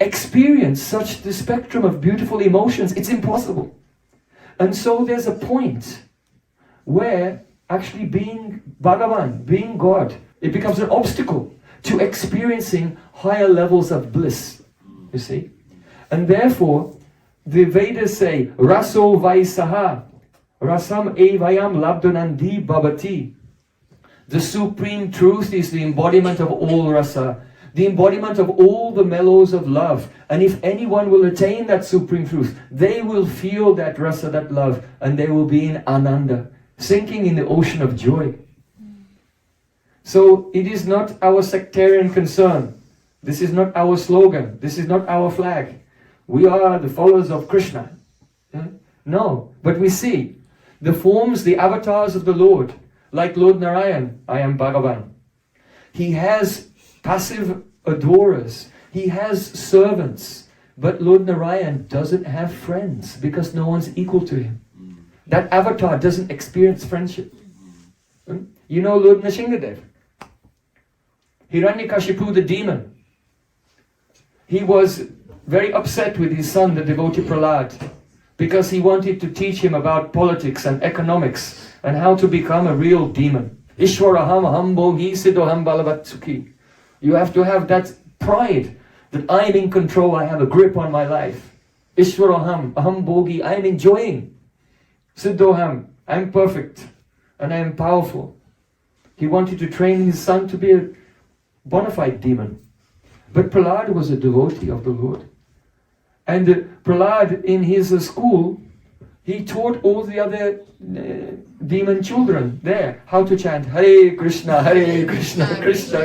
experience such the spectrum of beautiful emotions? It's impossible. And so there's a point where actually being Bhagavan, being God, it becomes an obstacle to experiencing higher levels of bliss. You see? And therefore, the Vedas say, Raso Vaisaha, Rasam Evayam Labdhanandi Bhavati. The supreme truth is the embodiment of all rasa. the embodiment of all the mellows of love. And if anyone will attain that supreme truth, they will feel that rasa, that love, and they will be in ananda, sinking in the ocean of joy. So it is not our sectarian concern. This is not our slogan. This is not our flag. We are the followers of Krishna. No, but we see the forms, the avatars of the Lord, like Lord Narayan, I am Bhagavan. He has passive adorers. He has servants. But Lord Narayan doesn't have friends because no one's equal to him. That avatar doesn't experience friendship. You know Lord Nrsimhadev, Hiranyakashipu the demon. He was very upset with his son, the devotee Prahlad, because he wanted to teach him about politics and economics and how to become a real demon. Ishwaraham aham bhogi siddhoham balavatsuki. You have to have that pride that I'm in control, I have a grip on my life. Ishwaraham aham bhogi, I'm enjoying. Siddhoham, I'm perfect and I'm powerful. He wanted to train his son to be a bona fide demon. But Prahlad was a devotee of the Lord. And Prahlad, in his school, he taught all the other demon children there how to chant Hare Krishna, Krishna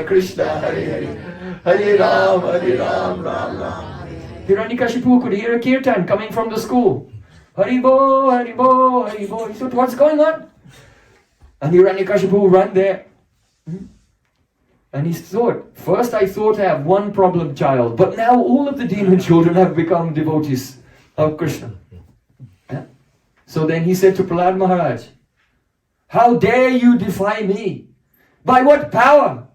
Krishna, Hare Hare, Hare Ram, Ram Ram. Hiranyakashipu could hear a kirtan coming from the school. Haribo, Haribo, Haribo. He thought, what's going on? And Hiranyakashipu ran there. And he thought, first I thought I have one problem child, but now all of the demon children have become devotees of Krishna. Yeah? So then he said to Prahlad Maharaj, how dare you defy me? By what power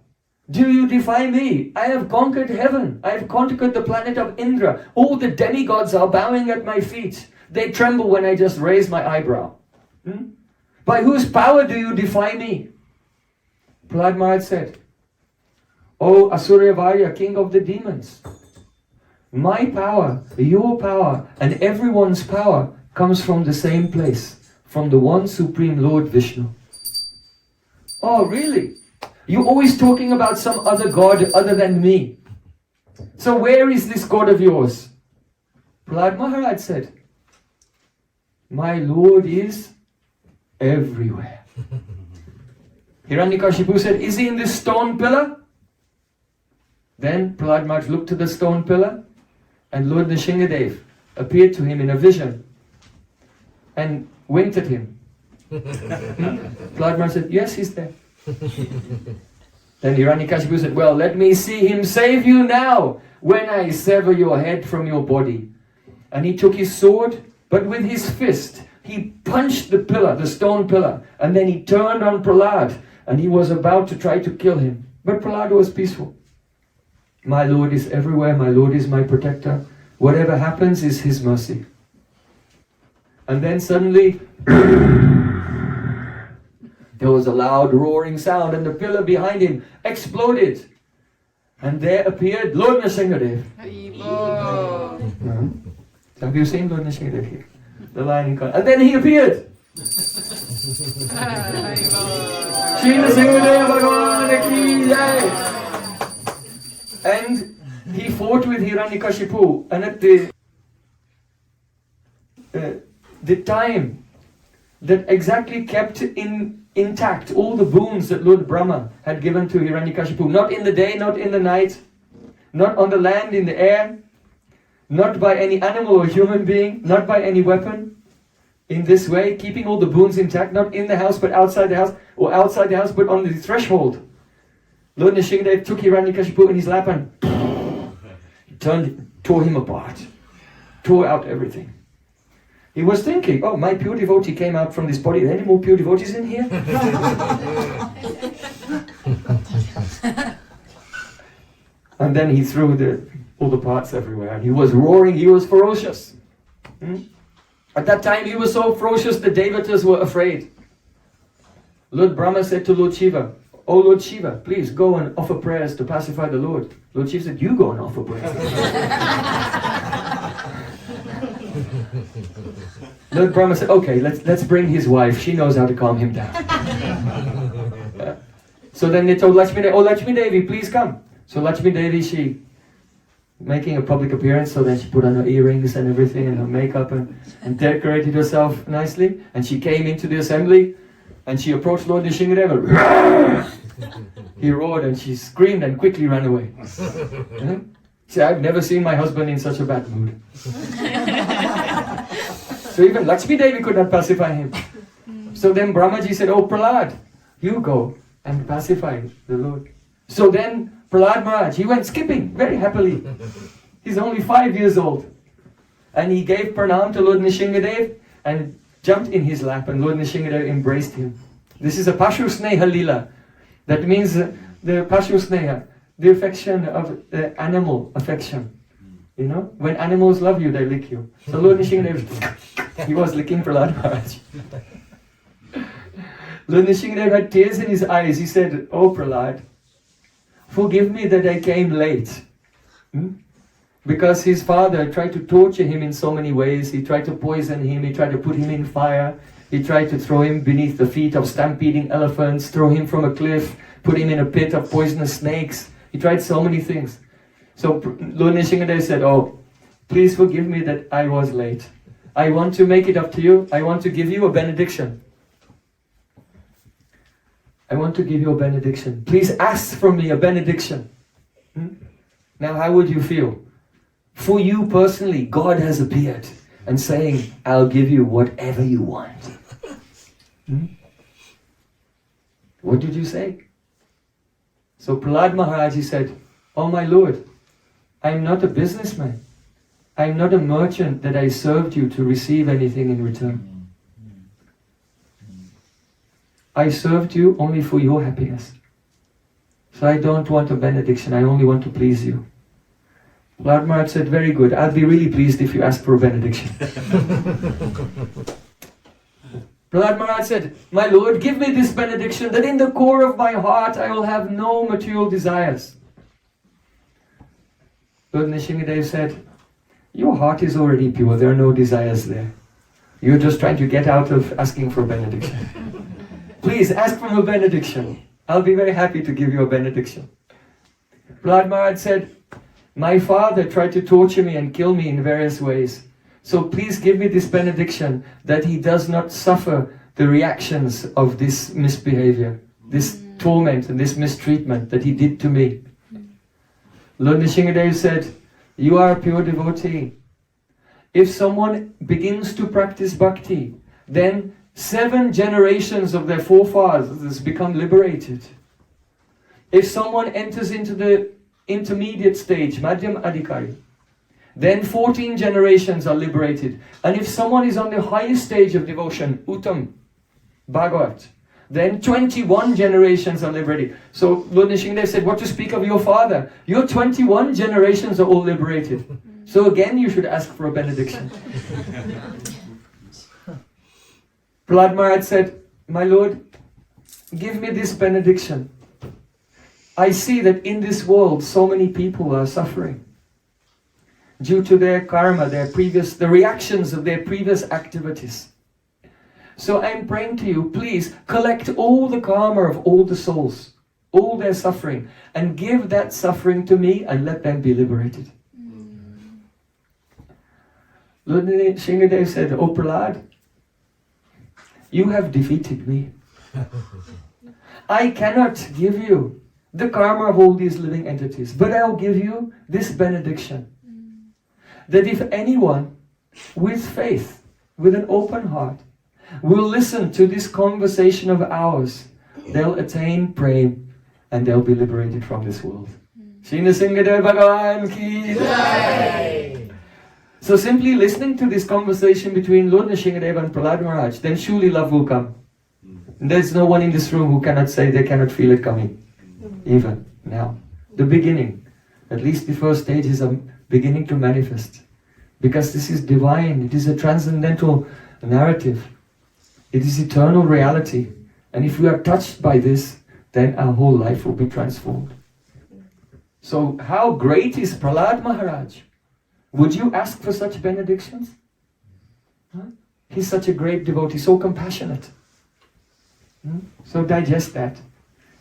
do you defy me? I have conquered heaven. I have conquered the planet of Indra. All the demigods are bowing at my feet. They tremble when I just raise my eyebrow. By whose power do you defy me? Prahlad Maharaj said, O Asuryavarya, king of the demons, my power, your power, and everyone's power comes from the same place, from the one supreme Lord Vishnu. Oh, really? You're always talking about some other god other than me. So where is this god of yours? Prahlad Maharaj said, my Lord is everywhere. Hiranyakashipu said, is he in this stone pillar? Then Prahlad Maharaj looked to the stone pillar, and Lord Nrsimhadev appeared to him in a vision and winked at him. Prahlad Maharaj said, yes, he's there. Then Hiranyakashipu said, well, let me see him save you now when I sever your head from your body. And he took his sword, but with his fist he punched the pillar, the stone pillar, and then he turned on Prahlad and he was about to try to kill him. But Prahlad was peaceful. My Lord is everywhere, my Lord is my protector. Whatever happens is his mercy. And then suddenly there was a loud roaring sound and the pillar behind him exploded. And there appeared Lord Nrsimhadev. Have you seen Lord Nrsimhadev here? The lion incarnate. And then he appeared. Shri Nrsimhadev Bhagavan ki jai. And he fought with Hiranyakashipu, and at the time that exactly kept intact all the boons that Lord Brahma had given to Hiranyakashipu, not in the day, not in the night, not on the land, in the air, not by any animal or human being, not by any weapon. In this way, keeping all the boons intact, not in the house but outside the house, or outside the house but on the threshold. Lord Nrsimhadev took Hiranyakashipu in his lap and tore him apart, tore out everything. He was thinking, oh, my pure devotee came out from this body. Are there any more pure devotees in here? And then he threw all the parts everywhere. And he was roaring, he was ferocious. At that time he was so ferocious the Devatas were afraid. Lord Brahma said to Lord Shiva, oh Lord Shiva, please go and offer prayers to pacify the Lord. Lord Shiva said, you go and offer prayers. Lord Brahma said, okay, let's bring his wife. She knows how to calm him down. So then they told Lakshmi Devi, oh Lakshmi Devi, please come. So Lakshmi Devi, she making a public appearance, so then she put on her earrings and everything and her makeup and decorated herself nicely. And she came into the assembly and she approached Lord Nishingadeva. He roared and she screamed and quickly ran away. She said, I've never seen my husband in such a bad mood. So even Lakshmi Devi could not pacify him. So then Brahmaji said, oh Prahlad, you go and pacify the Lord. So then Prahlad Maharaj, he went skipping very happily. He's only 5 years old. And he gave pranam to Lord Nishingadev and jumped in his lap, and Lord Nishingadev embraced him. This is a Pashu Sneha Lila. That means the Pashu Sneha, the affection of the animal affection. You know, when animals love you, they lick you. So Lord Nishingadev, he was licking Prahlad Maharaj. Lord Nishingadev had tears in his eyes. He said, oh Prahlad, forgive me that I came late. Because his father tried to torture him in so many ways. He tried to poison him, he tried to put him in fire, he tried to throw him beneath the feet of stampeding elephants, throw him from a cliff, put him in a pit of poisonous snakes. He tried so many things. So Lord Nishingadev said, oh, please forgive me that I was late. I want to make it up to you. I want to give you a benediction. I want to give you a benediction. Please ask from me a benediction. Now how would you feel? For you personally, God has appeared and saying, I'll give you whatever you want. What did you say? So Prahlad Maharaj, he said, oh my Lord, I'm not a businessman. I'm not a merchant that I served you to receive anything in return. I served you only for your happiness. So I don't want a benediction, I only want to please you. Prahlad Maharaj said, very good, I'll be really pleased if you ask for a benediction. Prahlad Maharaj said, my Lord, give me this benediction that in the core of my heart I will have no material desires. Lord Nishingadev said, your heart is already pure, there are no desires there. You're just trying to get out of asking for a benediction. Please ask for a benediction. I'll be very happy to give you a benediction. Prahlad Maharaj said, my father tried to torture me and kill me in various ways. So please give me this benediction that he does not suffer the reactions of this misbehavior, this torment and this mistreatment that he did to me. Lord Nishingadev said, you are a pure devotee. If someone begins to practice bhakti, then 7 generations of their forefathers become liberated. If someone enters into the intermediate stage, Madhyam Adhikari, then 14 generations are liberated. And if someone is on the highest stage of devotion, Uttam, Bhagavat, then 21 generations are liberated. So Lord Nishingadev said, what to speak of your father? Your 21 generations are all liberated. So again you should ask for a benediction. Prahlad Maharaj said, my Lord, give me this benediction. I see that in this world so many people are suffering due to their karma, the reactions of their previous activities. So I'm praying to you, please collect all the karma of all the souls, all their suffering, and give that suffering to me and let them be liberated. Lord Nishingadev said, oh Prahlad, you have defeated me. I cannot give you the karma of all these living entities, but I'll give you this benediction. That if anyone with faith, with an open heart, will listen to this conversation of ours, they'll attain Prem and they'll be liberated from this world. Shri Nrsimhadev Bhagavan ki Jai! So simply listening to this conversation between Lord Nishingadev and Prahlad Maharaj, then surely love will come. And there's no one in this room who cannot say they cannot feel it coming. Even now. The beginning. At least the first stages are beginning to manifest. Because this is divine. It is a transcendental narrative. It is eternal reality. And if we are touched by this, then our whole life will be transformed. So how great is Prahlad Maharaj? Would you ask for such benedictions? He's such a great devotee, so compassionate. So digest that.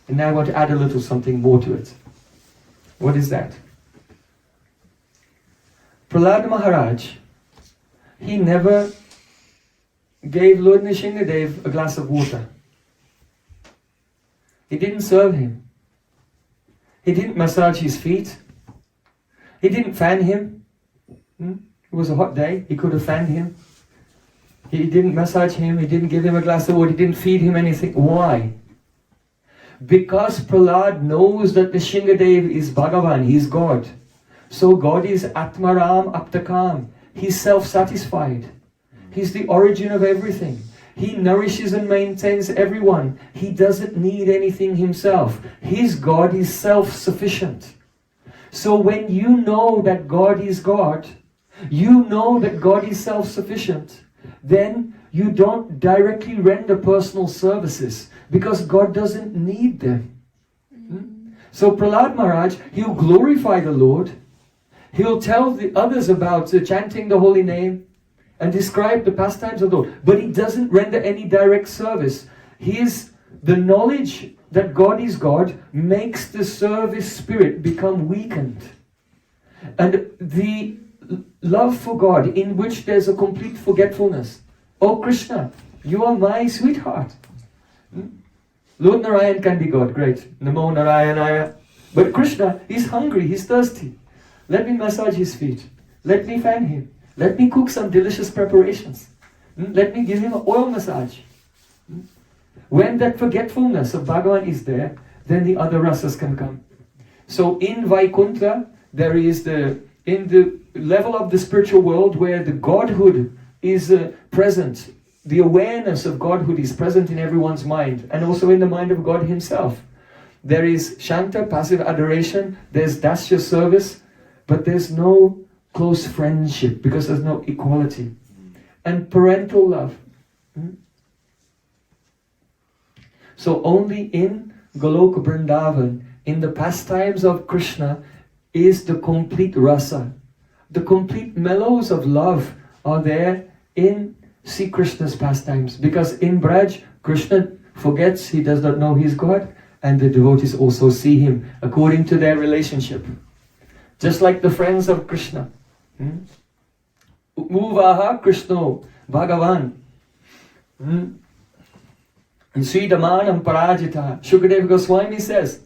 And now I want to add a little something more to it. What is that? Prahlad Maharaj, he never gave Lord Nrsimhadev a glass of water. He didn't serve him. He didn't massage his feet. He didn't fan him. It was a hot day. He could have fanned him. He didn't massage him. He didn't give him a glass of water. He didn't feed him anything. Why? Because Prahlad knows that the Nrsimhadev is Bhagavan. He is God. So God is Atmaram Aptakam. He's self-satisfied. He's the origin of everything. He nourishes and maintains everyone. He doesn't need anything himself. His God is self-sufficient. So when you know that God is God, you know that God is self-sufficient, then you don't directly render personal services because God doesn't need them. So Prahlad Maharaj, he'll glorify the Lord. He'll tell the others about chanting the holy name and describe the pastimes of the Lord. But he doesn't render any direct service. The knowledge that God is God makes the service spirit become weakened. And the love for God in which there's a complete forgetfulness. Oh Krishna, you are my sweetheart. Lord Narayan can be God, great. Namo Narayanaya. But Krishna, he's hungry, he's thirsty. Let me massage his feet. Let me fan him. Let me cook some delicious preparations. Let me give him an oil massage. When that forgetfulness of Bhagavan is there, then the other rasas can come. So in Vaikuntha, there is in the level of the spiritual world where the Godhood is present, the awareness of Godhood is present in everyone's mind and also in the mind of God himself. There is Shanta, passive adoration, there's Dasya service, but there's no close friendship because there's no equality. And parental love. So only in Goloka Vrindavan, in the pastimes of Krishna, is the complete rasa. The complete mellows of love are there in Sri Krishna's pastimes. Because in Braj, Krishna forgets he does not know he's God, and the devotees also see him according to their relationship. Just like the friends of Krishna. Uvaha Krishno Bhagavan. And Sridamanam Parajita. Shukadeva Goswami says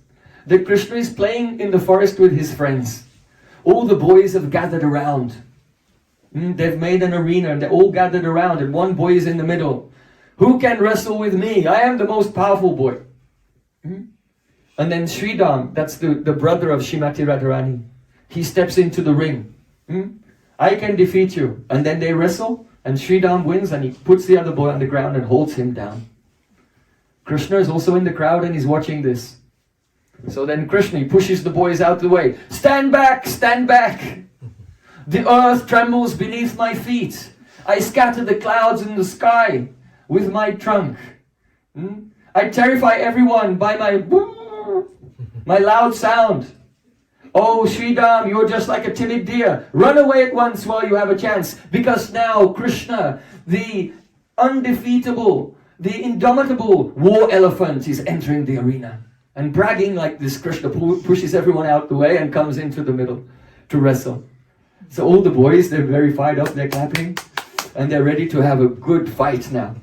that Krishna is playing in the forest with his friends. All the boys have gathered around. They've made an arena and they're all gathered around and one boy is in the middle. Who can wrestle with me? I am the most powerful boy. And then Sridham, that's the brother of Shrimati Radharani. He steps into the ring. I can defeat you. And then they wrestle and Sridham wins and he puts the other boy on the ground and holds him down. Krishna is also in the crowd and he's watching this. So then Krishna, he pushes the boys out the way. Stand back, stand back. The earth trembles beneath my feet. I scatter the clouds in the sky with my trunk. I terrify everyone by my loud sound. Oh Sridham, you're just like a timid deer. Run away at once while you have a chance. Because now Krishna, the undefeatable, the indomitable war elephant is entering the arena. And bragging like this, Krishna pushes everyone out the way and comes into the middle to wrestle. So all the boys, they're very fired up, they're clapping. And they're ready to have a good fight now.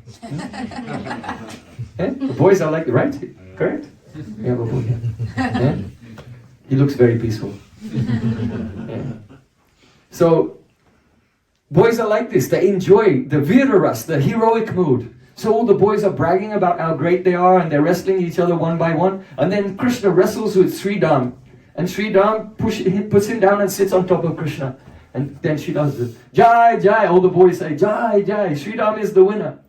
The boys are like, right? Correct? We have a boy here. He looks very peaceful. So, boys are like this. They enjoy the Viraras, the heroic mood. So all the boys are bragging about how great they are and they're wrestling each other one by one. And then Krishna wrestles with Sridham. And Sridham puts him down and sits on top of Krishna. And then Sridham says, Jai, Jai. All the boys say, Jai, Jai. Sridham is the winner.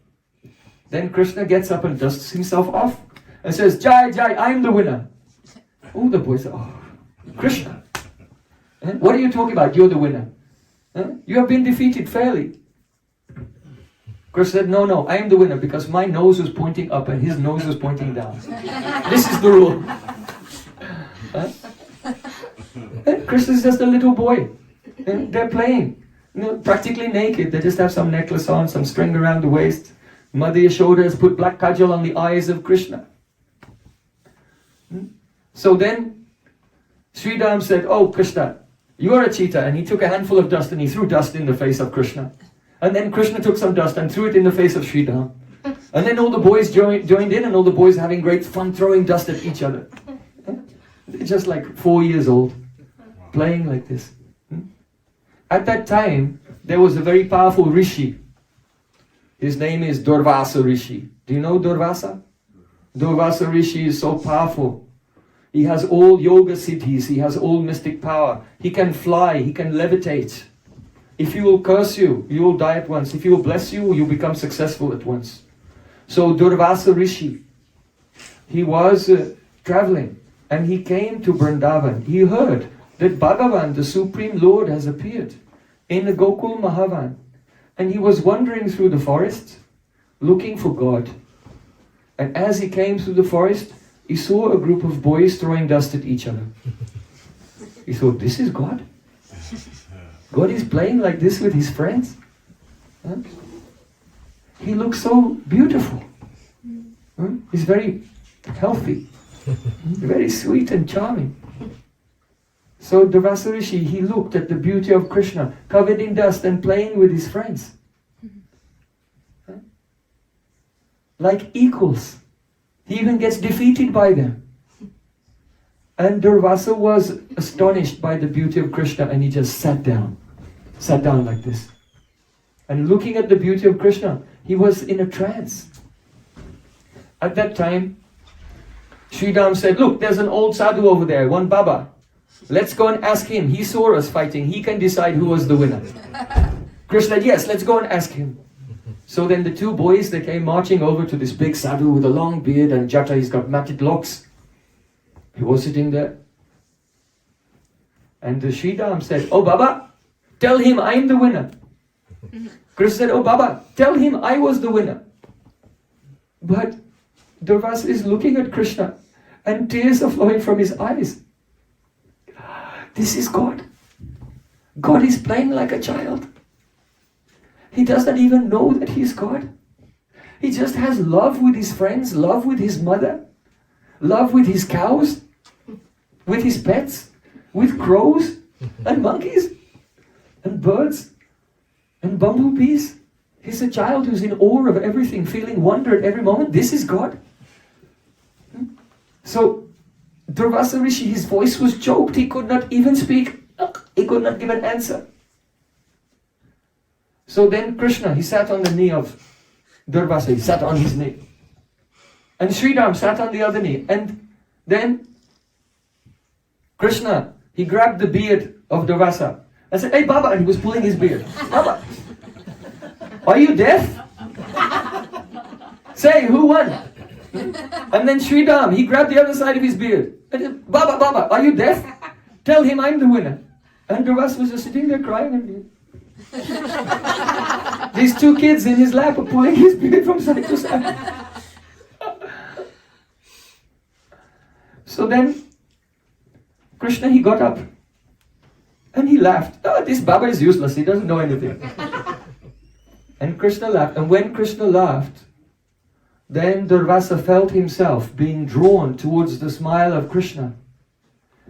Then Krishna gets up and dusts himself off and says, Jai, Jai, I'm the winner. All the boys say, oh, Krishna. What are you talking about? You're the winner. You have been defeated fairly. Krishna said, no, I am the winner because my nose was pointing up and his nose was pointing down. This is the rule. Krishna is just a little boy. They're playing. Practically naked. They just have some necklace on, some string around the waist. Mother Yashoda has put black kajal on the eyes of Krishna. So then, Sridham said, "Oh Krishna, you are a cheetah." And he took a handful of dust and he threw dust in the face of Krishna. And then Krishna took some dust and threw it in the face of Sridham. And then all the boys joined in, and all the boys having great fun throwing dust at each other. They're just like 4 years old, playing like this. At that time, there was a very powerful rishi. His name is Durvasa Rishi. Do you know Durvasa? Durvasa Rishi is so powerful. He has all yoga siddhis, he has all mystic power. He can fly, he can levitate. If he will curse you, you will die at once. If he will bless you, you become successful at once. So Durvasa Rishi, he was traveling and he came to Vrindavan. He heard that Bhagavan, the Supreme Lord, has appeared in the Gokul Mahavan. And he was wandering through the forest, looking for God. And as he came through the forest, he saw a group of boys throwing dust at each other. He thought, this is God? God is playing like this with his friends? Huh? He looks so beautiful. Huh? He's very healthy, very sweet and charming. So Durvasa Rishi, he looked at the beauty of Krishna, covered in dust and playing with his friends. Huh? Like equals. He even gets defeated by them. And Durvasa was astonished by the beauty of Krishna, and he just sat down like this. And looking at the beauty of Krishna, he was in a trance. At that time, Sridham said, "Look, there's an old sadhu over there, one Baba. Let's go and ask him. He saw us fighting. He can decide who was the winner." Krishna said, "Yes, let's go and ask him." So then the two boys, they came marching over to this big sadhu with a long beard and jata. He's got matted locks. He was sitting there. And the Sridham said, "Oh Baba, tell him I'm the winner." Krishna said, "Oh Baba, tell him I was the winner." But Durvasa is looking at Krishna and tears are flowing from his eyes. This is God. God is playing like a child. He does not even know that he's God. He just has love with his friends, love with his mother, love with his cows, with his pets, with crows and monkeys and birds and bumblebees. He's a child who's in awe of everything, feeling wonder at every moment. This is God. So Durvasa Rishi, his voice was choked. He could not even speak. He could not give an answer. So then Krishna, he sat on the knee of Durvasa. He sat on his knee. And Sridham sat on the other knee. And then Krishna, he grabbed the beard of Durvasa and said, "Hey Baba," and he was pulling his beard. "Baba, are you deaf? Say, who won?" And then Sridham, he grabbed the other side of his beard. And said, "Baba, Baba, are you deaf? Tell him I'm the winner." And Durvasa was just sitting there crying. And these two kids in his lap are pulling his beard from side to side. So then Krishna, he got up and he laughed. "Oh, this Baba is useless. He doesn't know anything." And Krishna laughed. And when Krishna laughed, then Durvasa felt himself being drawn towards the smile of Krishna.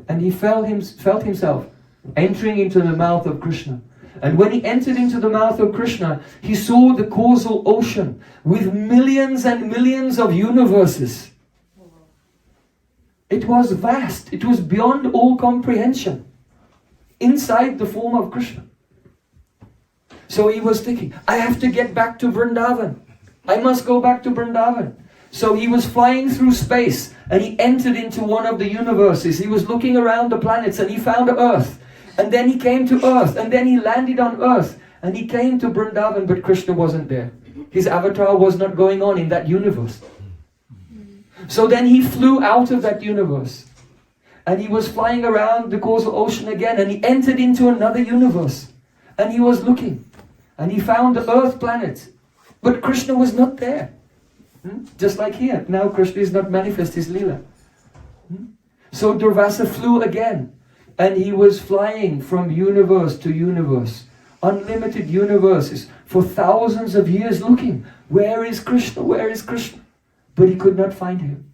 And he felt himself entering into the mouth of Krishna. And when he entered into the mouth of Krishna, he saw the causal ocean with millions and millions of universes. It was vast. It was beyond all comprehension. Inside the form of Krishna. So he was thinking, I have to get back to Vrindavan. I must go back to Vrindavan. So he was flying through space and he entered into one of the universes. He was looking around the planets and he found Earth. And then he came to Earth and then he landed on Earth and he came to Vrindavan, but Krishna wasn't there. His avatar was not going on in that universe. So then he flew out of that universe and he was flying around the causal ocean again and he entered into another universe and he was looking and he found the Earth planet, but Krishna was not there. Just like here, now Krishna is not manifest his Leela. So Durvasa flew again and he was flying from universe to universe, unlimited universes, for thousands of years looking, where is Krishna, where is Krishna? But he could not find him.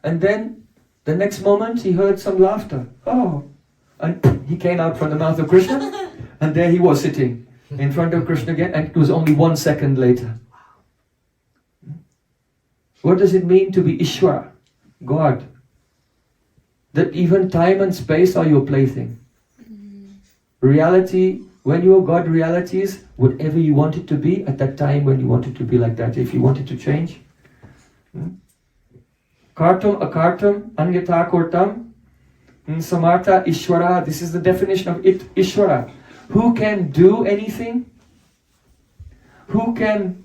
And then The next moment he heard some laughter. Oh! And he came out from the mouth of Krishna, and there he was sitting in front of Krishna again, and it was only 1 second later. What does it mean to be Ishvara, God? That even time and space are your plaything. Reality, when you are God, reality is whatever you want it to be at that time when you want it to be like that. If you want it to change. Kartam akartam anyatha kortam samartha Ishvara. This is the definition of it, Ishvara. Who can do anything? Who can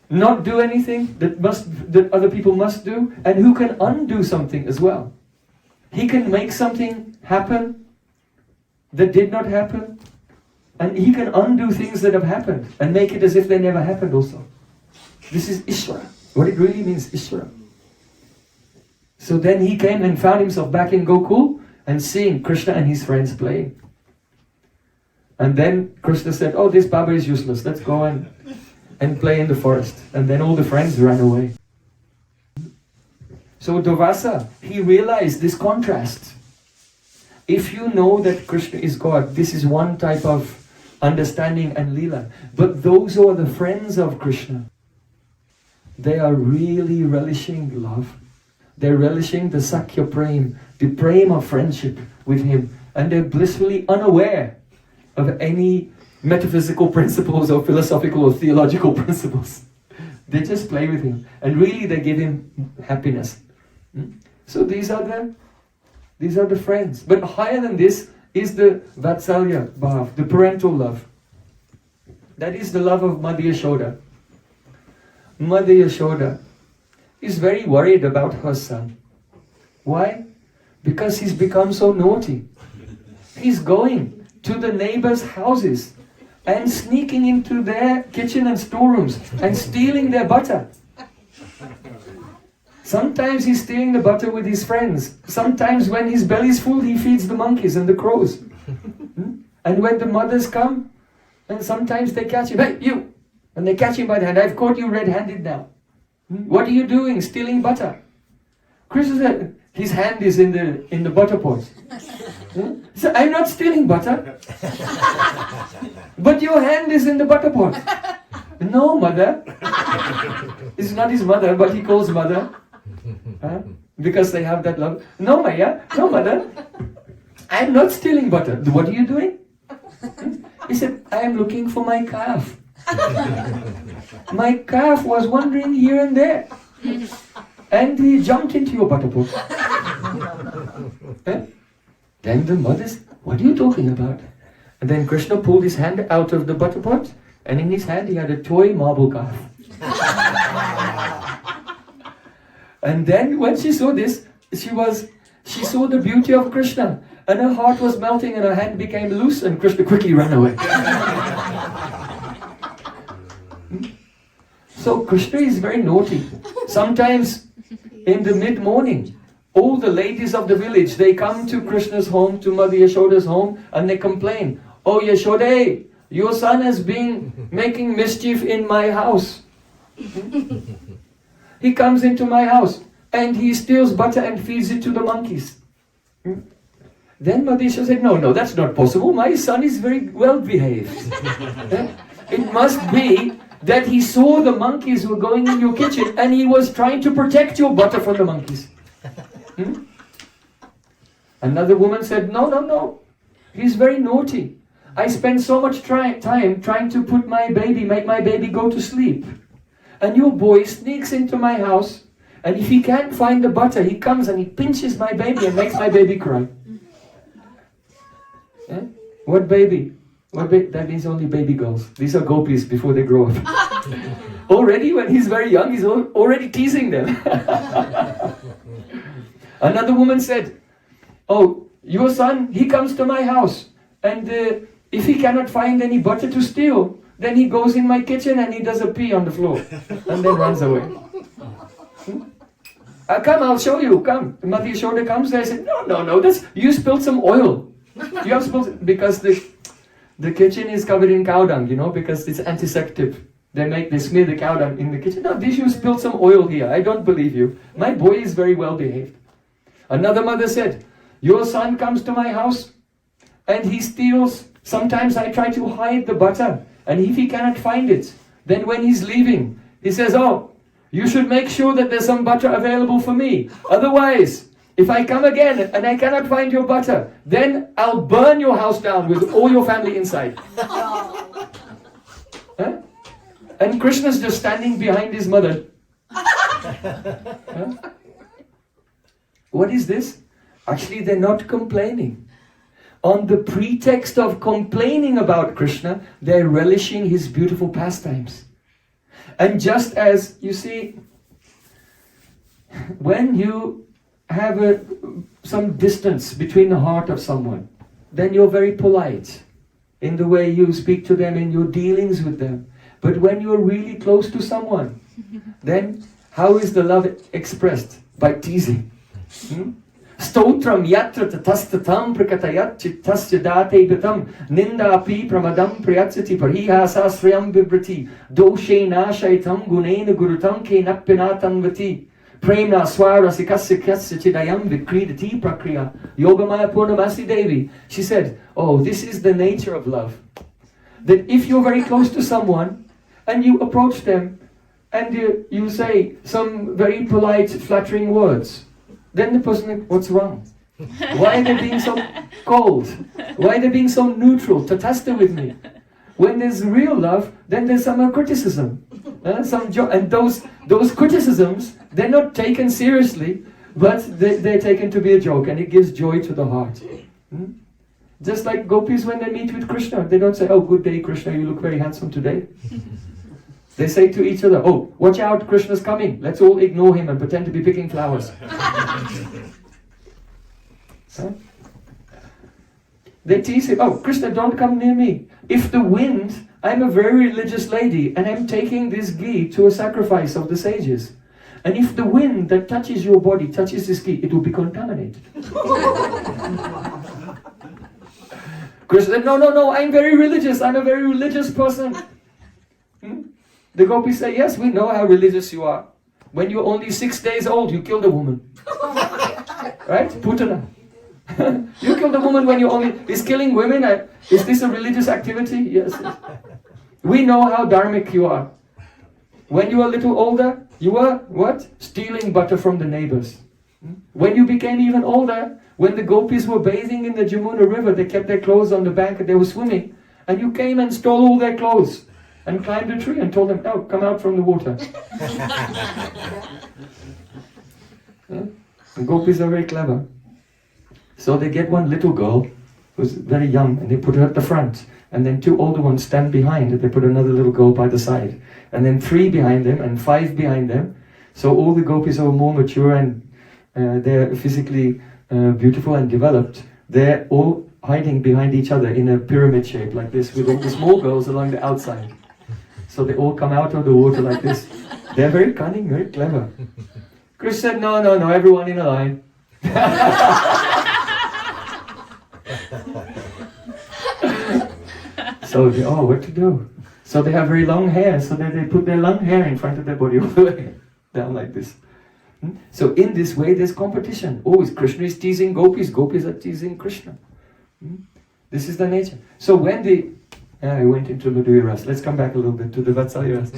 not do anything that other people must do? And who can undo something as well? He can make something happen that did not happen, and he can undo things that have happened and make it as if they never happened also. This is Ishvara. What it really means, Ishvara. So then he came and found himself back in Gokul and seeing Krishna and his friends playing. And then Krishna said, oh, this Baba is useless, let's go and play in the forest. And then all the friends ran away. So Durvasa, he realized this contrast. If you know that Krishna is God, this is one type of understanding and lila. But those who are the friends of Krishna, they are really relishing love. They're relishing the Sakya Prem, the Prem of friendship with him. And they're blissfully unaware of any metaphysical principles or philosophical or theological principles. They just play with him. And really they give him happiness. So these are the friends. But higher than this is the Vatsalya Bhav, the parental love. That is the love of Mother Yashoda. Mother Yashoda is very worried about her son. Why? Because he's become so naughty. He's going to the neighbors' houses and sneaking into their kitchen and storerooms and stealing their butter. Sometimes he's stealing the butter with his friends. Sometimes when his belly's full, he feeds the monkeys and the crows. And when the mothers come, and sometimes they catch him, hey, you! And they catch him by the hand. I've caught you red-handed now. What are you doing? Stealing butter. Krishna said, his hand is in the butter pot. He said, I'm not stealing butter. But your hand is in the butter pot. No, mother. It's not his mother, but he calls mother. Because they have that love. No, Maya. No, mother. I'm not stealing butter. What are you doing? He said, I am looking for my calf. My calf was wandering here and there. And he jumped into your butter pot. Then the mother said, what are you talking about? And then Krishna pulled his hand out of the butter pot, and in his hand he had a toy marble calf. And then when she saw this, she saw the beauty of Krishna, and her heart was melting and her hand became loose, and Krishna quickly ran away. So Krishna is very naughty. Sometimes in the mid-morning, all the ladies of the village, they come to Krishna's home, to Mother Yashoda's home, and they complain, oh Yashoda, your son has been making mischief in my house. He comes into my house and he steals butter and feeds it to the monkeys. Then Mother Yashoda said, no, that's not possible. My son is very well behaved. It must be that he saw the monkeys were going in your kitchen and he was trying to protect your butter from the monkeys. Another woman said, no, he's very naughty. I spend so much time trying to make my baby go to sleep. And your boy sneaks into my house, and if he can't find the butter, he comes and he pinches my baby and makes my baby cry. What baby? That means only baby girls. These are gopis before they grow up. Already when he's very young, he's already teasing them. Another woman said, oh, your son, he comes to my house, and if he cannot find any butter to steal, then he goes in my kitchen and he does a pee on the floor and then runs away. Come, I'll show you, come. Mother Yashoda comes there and said, no, you spilled some oil. You have spilled, because the kitchen is covered in cow dung, because it's antiseptic. They smear the cow dung in the kitchen. No, you spilled some oil here. I don't believe you. My boy is very well behaved. Another mother said, your son comes to my house and he steals. Sometimes I try to hide the butter, and if he cannot find it, then when he's leaving, he says, oh, you should make sure that there's some butter available for me. Otherwise, if I come again and I cannot find your butter, then I'll burn your house down with all your family inside. Huh? And Krishna's just standing behind his mother. Huh? What is this? Actually, they're not complaining. On the pretext of complaining about Krishna, they're relishing his beautiful pastimes. And just as, you see, when you have some distance between the heart of someone, then you're very polite in the way you speak to them, in your dealings with them. But when you're really close to someone, then how is the love expressed? By teasing. Stotram yatra tatastatam prakatayat chittasya date bitam ninda api pramadam prayatsati pariha sasriyam bibrati doshe nashaitam gunena gurutam ke nappinatam vati premna swara sikasya kasya chidayam vikridati prakriya yogamaya purnamasi devi. She said, oh, this is the nature of love. That if you're very close to someone and you approach them and you say some very polite, flattering words, then the person thinks, what's wrong? Why are they being so cold? Why are they being so neutral, tatasta with me? When there's real love, then there's some criticism. And those criticisms, they're not taken seriously, but they're taken to be a joke, and it gives joy to the heart. Just like gopis when they meet with Krishna, they don't say, oh, good day Krishna, you look very handsome today. They say to each other, oh, watch out, Krishna's coming. Let's all ignore him and pretend to be picking flowers. Huh? They tease him, oh, Krishna, don't come near me. If the wind, I'm a very religious lady and I'm taking this ghee to a sacrifice of the sages. And if the wind that touches your body touches this ghee, it will be contaminated. Krishna said, no, I'm very religious. I'm a very religious person. The gopis say, yes, we know how religious you are. When you're only 6 days old, you killed a woman. Right? Putana. You killed a woman when you only... Is killing women, is this a religious activity? Yes. We know how dharmic you are. When you were a little older, you were, what? Stealing butter from the neighbors. When you became even older, when the gopis were bathing in the Jamuna river, they kept their clothes on the bank and they were swimming. And you came and stole all their clothes. And climbed a tree and told them, oh, come out from the water. The gopis are very clever. So they get one little girl who's very young and they put her at the front. And then 2 older ones stand behind and they put another little girl by the side. And then 3 behind them and 5 behind them. So all the gopis are more mature and they're physically beautiful and developed. They're all hiding behind each other in a pyramid shape like this with all the small girls along the outside. So they all come out of the water like this. They're very cunning, very clever. Krishna said, no, everyone in a line. So they, oh, what to do? So they have very long hair, so they put their long hair in front of their body, down like this. So in this way, there's competition. Always Krishna is teasing gopis, gopis are teasing Krishna. This is the nature. So when I went into Madhurya Ras. Let's come back a little bit to the Vatsalya Ras.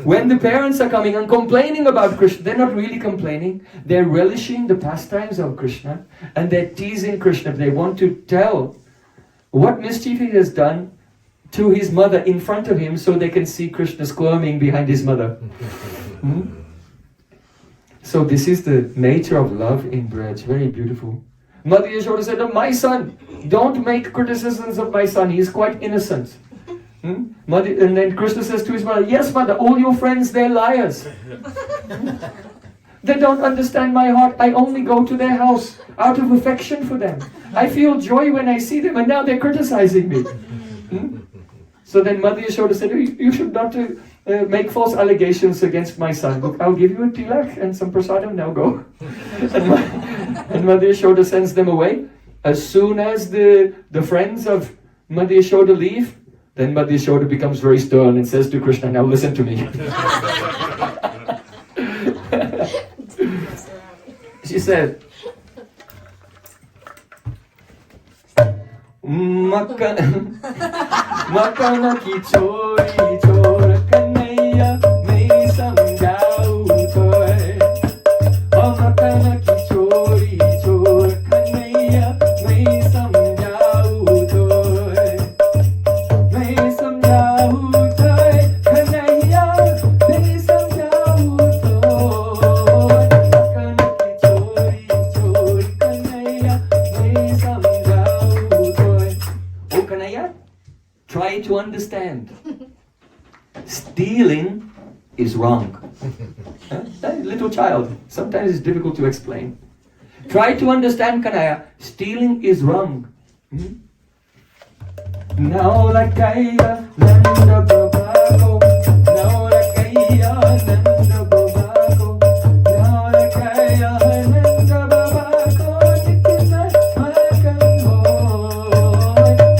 When the parents are coming and complaining about Krishna, they're not really complaining. They're relishing the pastimes of Krishna and they're teasing Krishna. They want to tell what mischief he has done to his mother in front of him so they can see Krishna squirming behind his mother. So this is the nature of love in Braj. Very beautiful. Mother Yashoda said, oh, my son, don't make criticisms of my son. He is quite innocent. And then Krishna says to his mother, yes, mother, all your friends, they're liars. They don't understand my heart. I only go to their house out of affection for them. I feel joy when I see them and now they're criticizing me. So then Mother Yashoda said, you should not make false allegations against my son. Look, I'll give you a tilak and some prasadam, now go. And Mother Yashoda sends them away. As soon as the friends of Mother Yashoda leave, then Mother Yashoda becomes very stern and says to Krishna, now listen to me. She said, मक्कन की चोरी चोर कन्हैया मैं समझाऊं तोय मक्कन की चोरी चोर कन्हैया मैं समझाऊं तोय मैं समझाऊं तोय कन्हैया मैं समझाऊं तोय मक्कन की चोरी चोर कन्हैया मैं समझाऊं तोय ओ Kanhaiya try to understand. Stealing is wrong. Little child, sometimes it's difficult to explain. Try to understand, Kanaya. Stealing is wrong. Now lakaya nanda babako. Now lakaya nanda babako. Now lakaya nanda babako. Jitna makan hoy.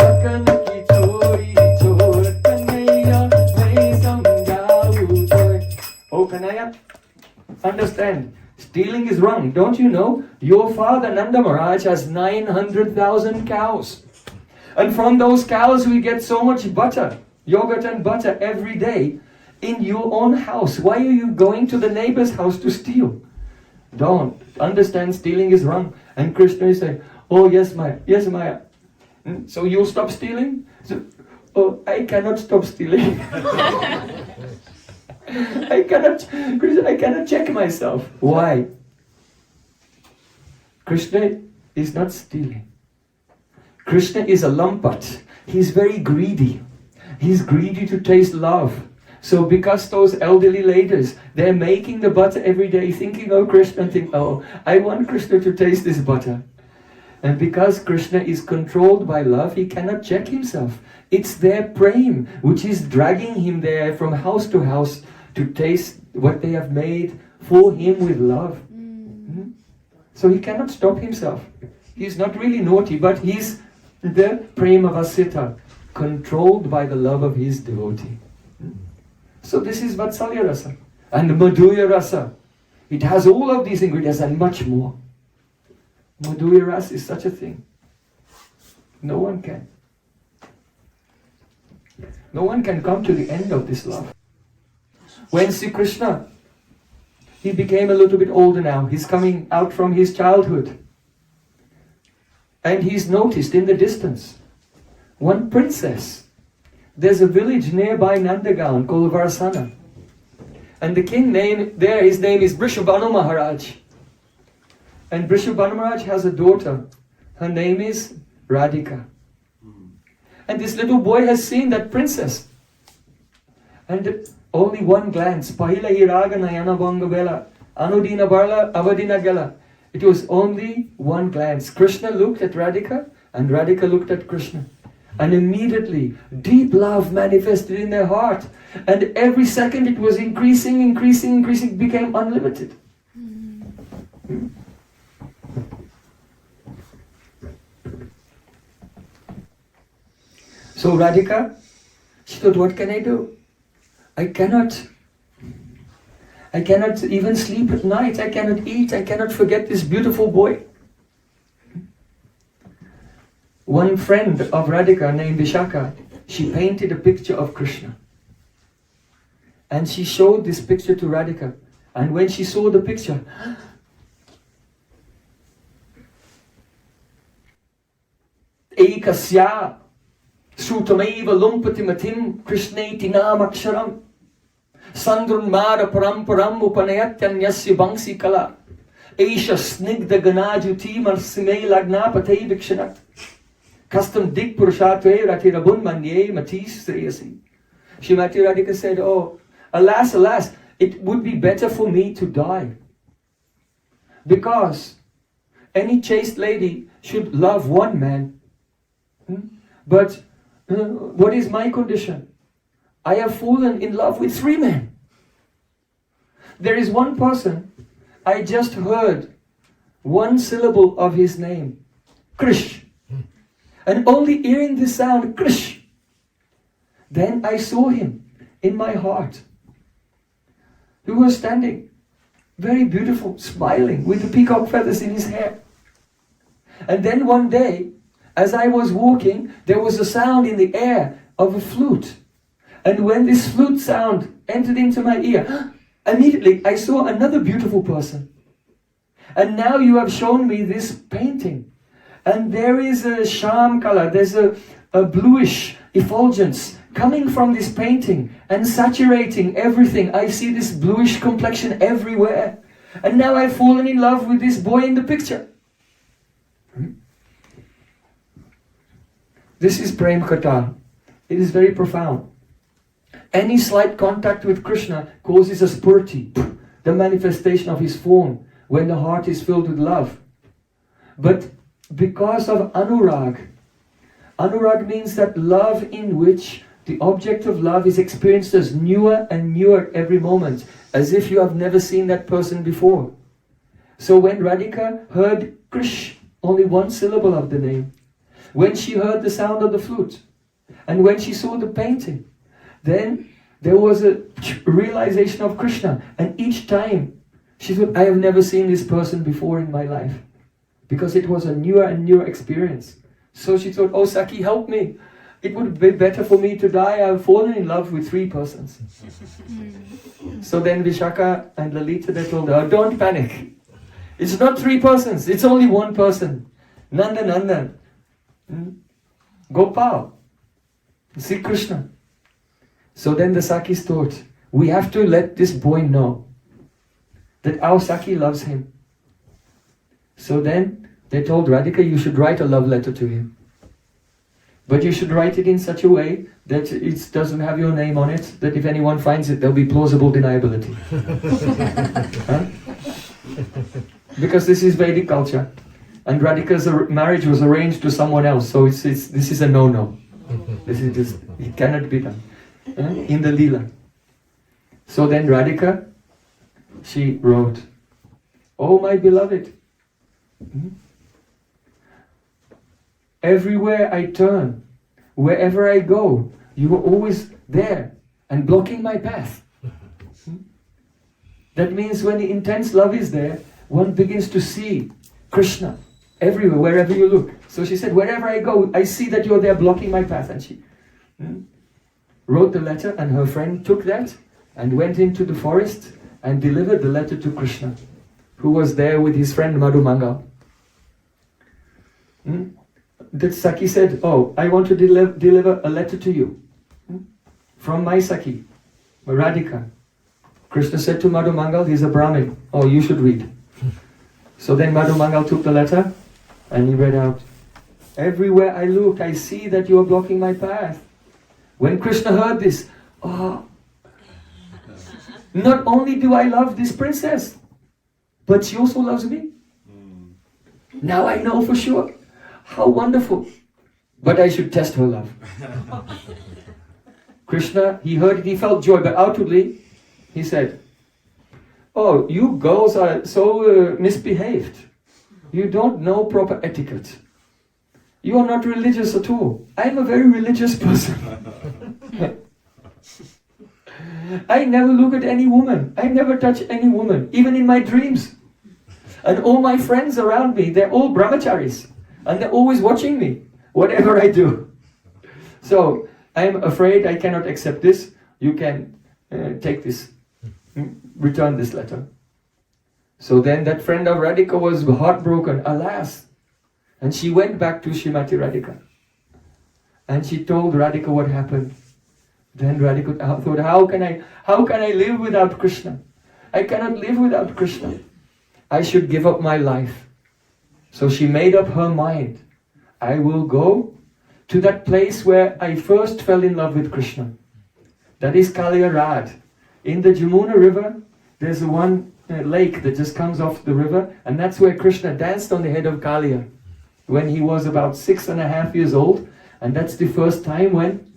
Makan ki chori chor kanaya main samjhau toy. Oh Kanaya, understand. Stealing is wrong. Don't you know? Your father Nanda Maharaj has 900,000 cows. And from those cows we get so much butter, yogurt and butter every day in your own house. Why are you going to the neighbor's house to steal? Don't. Understand, stealing is wrong. And Krishna is saying, oh yes Maya, yes Maya. So you'll stop stealing? So, oh, I cannot stop stealing. Krishna, I cannot check myself. Why? Krishna is not stealing. Krishna is a lampat. He's very greedy. He's greedy to taste love. So because those elderly ladies, they're making the butter every day thinking, oh Krishna, and think, oh, I want Krishna to taste this butter. And because Krishna is controlled by love, he cannot check himself. It's their prem which is dragging him there from house to house to taste what they have made for him with love. So he cannot stop himself. He's not really naughty, but he's the prema vasita, controlled by the love of his devotee. So this is Vatsalya rasa. And Madhurya rasa, it has all of these ingredients and much more. Madhurya rasa is such a thing. No one can. No one can come to the end of this love. When Sri Krishna, he became a little bit older now. He's coming out from his childhood. And he's noticed in the distance one princess. There's a village nearby Nandagaon called Varsana. And the king his name is Vrishabhanu Maharaj. And Vrishabhanu Maharaj has a daughter. Her name is Radhika. And this little boy has seen that princess. And only one glance. Pahila hiraga nayana banga vela. Anudina barla avadina gela. It was only one glance. Krishna looked at Radhika and Radhika looked at Krishna. And immediately deep love manifested in their heart. And every second it was increasing, became unlimited. So Radhika, she thought, what can I do? I cannot even sleep at night. I cannot eat. I cannot forget this beautiful boy. One friend of Radhika named Vishaka, she painted a picture of Krishna. And she showed this picture to Radhika. And when she saw the picture, Ekasya Sutamaiva Lumpatimatim Krishneti Namaksharam Sandrunmara Paramparam Upanayatanyasya Bangsi Kala Aisha Snigda Ganajuti Marsimei Lagnapate Vikshanat Custom Dik Purushatve Ratirabun Manye Matis Sreyasi. Shrimati Radhika said, oh, alas, alas, it would be better for me to die. Because any chaste lady should love one man. But what is my condition? I have fallen in love with 3 men. There is one person, I just heard one syllable of his name, Krish. And only hearing the sound, Krish, then I saw him in my heart. He was standing, very beautiful, smiling, with the peacock feathers in his hair. And then one day, As I was walking, there was a sound in the air of a flute. And when this flute sound entered into my ear, immediately I saw another beautiful person. And now you have shown me this painting. And there is a sham color, there's a bluish effulgence coming from this painting and saturating everything. I see this bluish complexion everywhere. And now I've fallen in love with this boy in the picture. This is Prem Katha. It is very profound. Any slight contact with Krishna causes a spurti, the manifestation of his form, when the heart is filled with love. But because of anurag, anurag means that love in which the object of love is experienced as newer and newer every moment, as if you have never seen that person before. So when Radhika heard Krish, only one syllable of the name, when she heard the sound of the flute, and when she saw the painting, then there was a realization of Krishna. And each time she thought, I have never seen this person before in my life, because it was a newer and newer experience. So she thought, oh Saki, help me. It would be better for me to die. I've fallen in love with 3 persons. So then Vishaka and Lalita, they told her, don't panic. It's not 3 persons, it's only 1 person. Nandan. Gopal. See Krishna. So then the Sakis thought, we have to let this boy know that our Saki loves him. So then they told Radhika, you should write a love letter to him. But you should write it in such a way that it doesn't have your name on it, that if anyone finds it, there'll be plausible deniability. Huh? Because this is Vedic culture. And Radhika's marriage was arranged to someone else, so this is a no-no. It cannot be done. In the Leela. So then Radhika, she wrote, oh my beloved, everywhere I turn, wherever I go, you are always there and blocking my path. That means when the intense love is there, one begins to see Krishna everywhere, wherever you look. So she said, wherever I go, I see that you're there blocking my path. And she wrote the letter, and her friend took that and went into the forest and delivered the letter to Krishna, who was there with his friend Madhumangal. That Saki said, oh, I want to deliver a letter to you from my Saki, Radhika. Krishna said to Madhumangal, he's a Brahmin. Oh, you should read. So then Madhumangal took the letter and he read out, everywhere I look, I see that you are blocking my path. When Krishna heard this, not only do I love this princess, but she also loves me. Now I know for sure. How wonderful. But I should test her love. Krishna, he heard it, he felt joy, but outwardly, he said, oh, you girls are so misbehaved. You don't know proper etiquette. You are not religious at all. I'm a very religious person. I never look at any woman. I never touch any woman, even in my dreams. And all my friends around me, they're all brahmacharis. And they're always watching me, whatever I do. So, I'm afraid I cannot accept this. You can take this, return this letter. So then that friend of Radhika was heartbroken, alas. And she went back to Srimati Radhika. And she told Radhika what happened. Then Radhika thought, how can I live without Krishna? I cannot live without Krishna. I should give up my life. So she made up her mind. I will go to that place where I first fell in love with Krishna. That is Kaliyarad. In the Jamuna river, there's one lake that just comes off the river, and that's where Krishna danced on the head of Kaliya when he was about 6.5 years old, and that's the first time when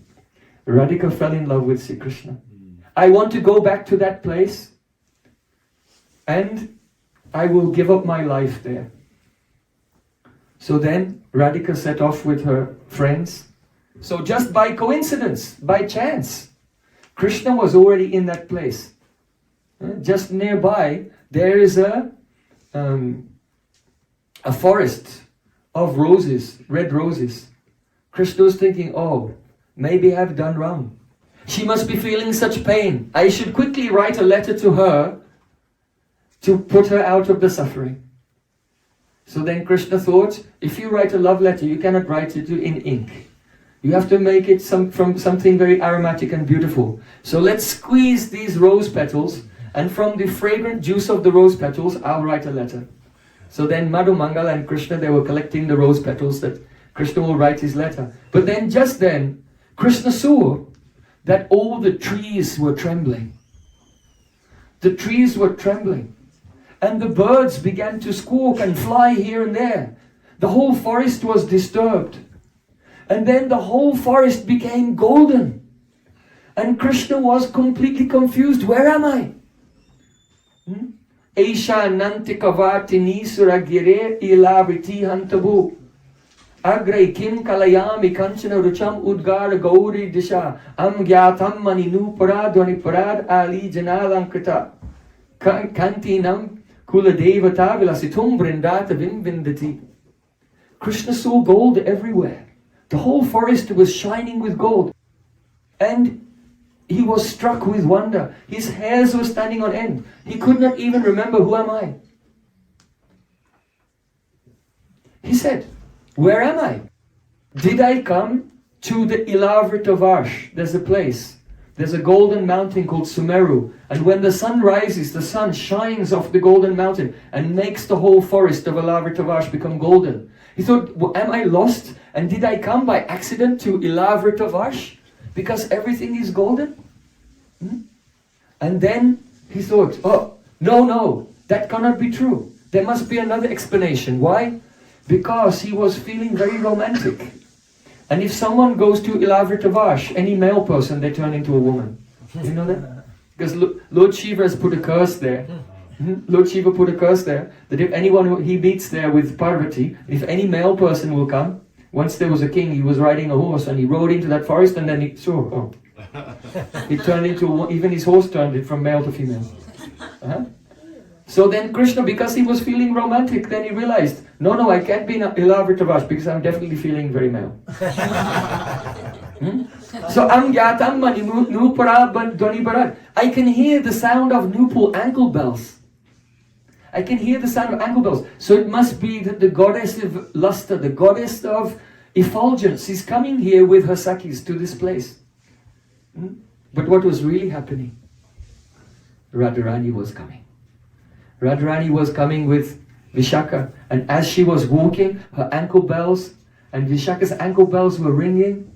Radhika fell in love with Sri Krishna. I want to go back to that place, and I will give up my life there. So then Radhika set off with her friends. So just by coincidence, by chance, Krishna was already in that place. Just nearby, there is a forest of roses, red roses. Krishna was thinking, oh, maybe I've done wrong. She must be feeling such pain. I should quickly write a letter to her to put her out of the suffering. So then Krishna thought, if you write a love letter, you cannot write it in ink. You have to make it from something very aromatic and beautiful. So let's squeeze these rose petals, and from the fragrant juice of the rose petals, I'll write a letter. So then Madhu Mangal and Krishna, they were collecting the rose petals that Krishna will write his letter. But then, just then, Krishna saw that all the trees were trembling. The trees were trembling. And the birds began to squawk and fly here and there. The whole forest was disturbed. And then the whole forest became golden. And Krishna was completely confused. Where am I? Aisha nantikavati suragire ilavriti hantabu. Agre kim kalayami kanchana rucham udgar gauri disha. Am gyatam maninu parad dhvani parad ali janalankita. Kantinam Kula devata vilasitum brindata vindati. Krishna saw gold everywhere. The whole forest was shining with gold. And he was struck with wonder. His hairs were standing on end. He could not even remember, who am I? He said, where am I? Did I come to the Ilavritavarsh? There's a place. There's a golden mountain called Sumeru. And when the sun rises, the sun shines off the golden mountain and makes the whole forest of Ilavritavarsh become golden. He thought, well, am I lost? And did I come by accident to Ilavritavarsh? Because everything is golden? And then he thought, oh, no, that cannot be true. There must be another explanation. Why? Because he was feeling very romantic. And if someone goes to Ilavritavarsh, any male person, they turn into a woman. You know that? Because Lord Shiva has put a curse there. Lord Shiva put a curse there, that if anyone he meets there with Parvati, if any male person will come, once there was a king, he was riding a horse and he rode into that forest and then he saw, he turned into, even his horse turned it from male to female. So then Krishna, because he was feeling romantic, then he realized, no, I can't be in Ilavritavarsh because I'm definitely feeling very male. So Amgyatam mani nupara dhvani barad. I can hear the sound of nupul ankle bells. I can hear the sound of ankle bells. So it must be that the goddess of luster, the goddess of effulgence is coming here with her Sakhis to this place. But what was really happening? Radharani was coming. Radharani was coming with Vishaka, and as she was walking, her ankle bells and Vishaka's ankle bells were ringing,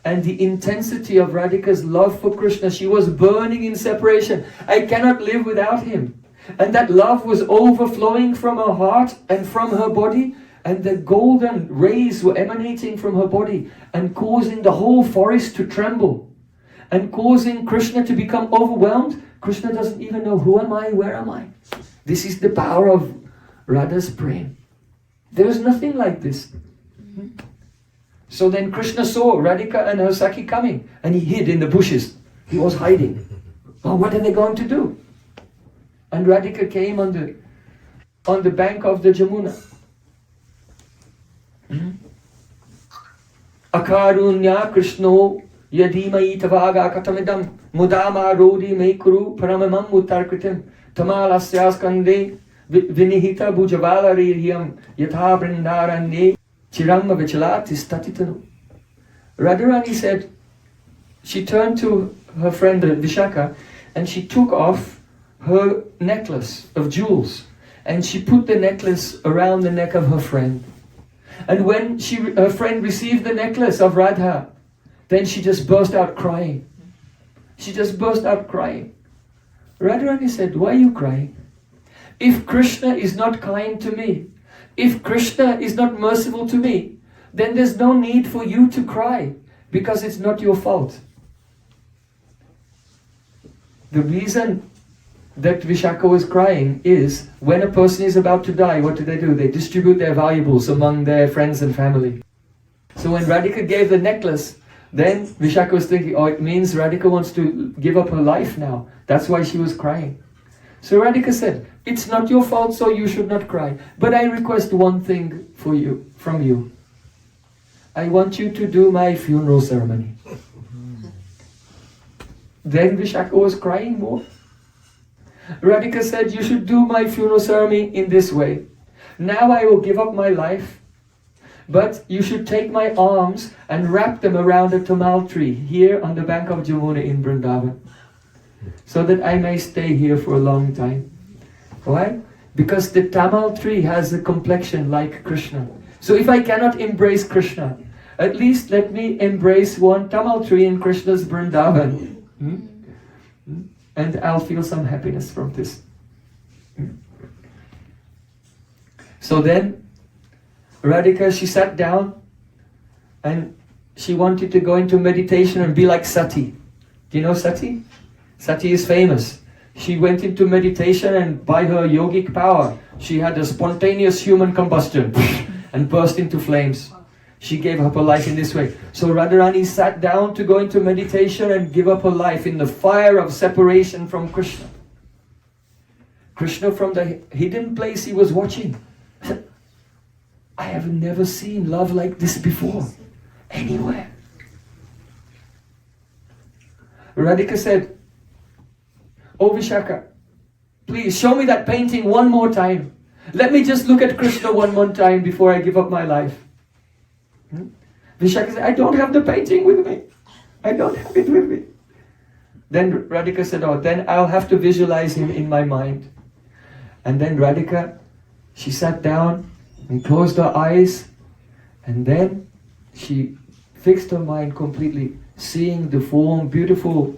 and the intensity of Radhika's love for Krishna, she was burning in separation. I cannot live without him. And that love was overflowing from her heart and from her body, and the golden rays were emanating from her body and causing the whole forest to tremble and causing Krishna to become overwhelmed. Krishna doesn't even know, who am I, where am I? This is the power of Radha's Prem. There is nothing like this. So then Krishna saw Radhika and her Sakhi coming, and he hid in the bushes. He was hiding. Oh, what are they going to do? And Radhika came on the bank of the Jamuna. Akarunya Krishno yadimai tavaga katamidam mudama rodi mekuru paramamam uttarkritim tamalasya skande vinihita bujavala ririyam yatha brindaranye chiram vichalatis tatitanu. Radharani said, she turned to her friend Vishaka and she took off her necklace of jewels and she put the necklace around the neck of her friend. And when her friend received the necklace of Radha, then she just burst out crying. She just burst out crying. Radharani said, why are you crying? If Krishna is not kind to me, if Krishna is not merciful to me, then there's no need for you to cry, because it's not your fault. The reason that Vishaka was crying is, when a person is about to die, what do? They distribute their valuables among their friends and family. So when Radhika gave the necklace, then Vishaka was thinking, oh, it means Radhika wants to give up her life now. That's why she was crying. So Radhika said, It's not your fault, so you should not cry. But I request one thing from you. I want you to do my funeral ceremony. Then Vishaka was crying more. Radhika said, you should do my funeral ceremony in this way. Now I will give up my life, but you should take my arms and wrap them around a tamal tree here on the bank of Jamuna in Vrindavan, so that I may stay here for a long time. Why? Because the tamal tree has a complexion like Krishna. So if I cannot embrace Krishna, at least let me embrace one tamal tree in Krishna's Vrindavan. And I'll feel some happiness from this. So then, Radhika, she sat down and she wanted to go into meditation and be like Sati. Do you know Sati? Sati is famous. She went into meditation and by her yogic power, she had a spontaneous human combustion and burst into flames. She gave up her life in this way. So Radharani sat down to go into meditation and give up her life in the fire of separation from Krishna. Krishna from the hidden place he was watching said, I have never seen love like this before, anywhere. Radhika said, oh Vishaka, please show me that painting one more time. Let me just look at Krishna one more time before I give up my life. Vishaka said, I don't have the painting with me. I don't have it with me. Then Radhika said, oh, then I'll have to visualize him in my mind. And then Radhika, she sat down and closed her eyes, and then she fixed her mind completely, seeing the form, beautiful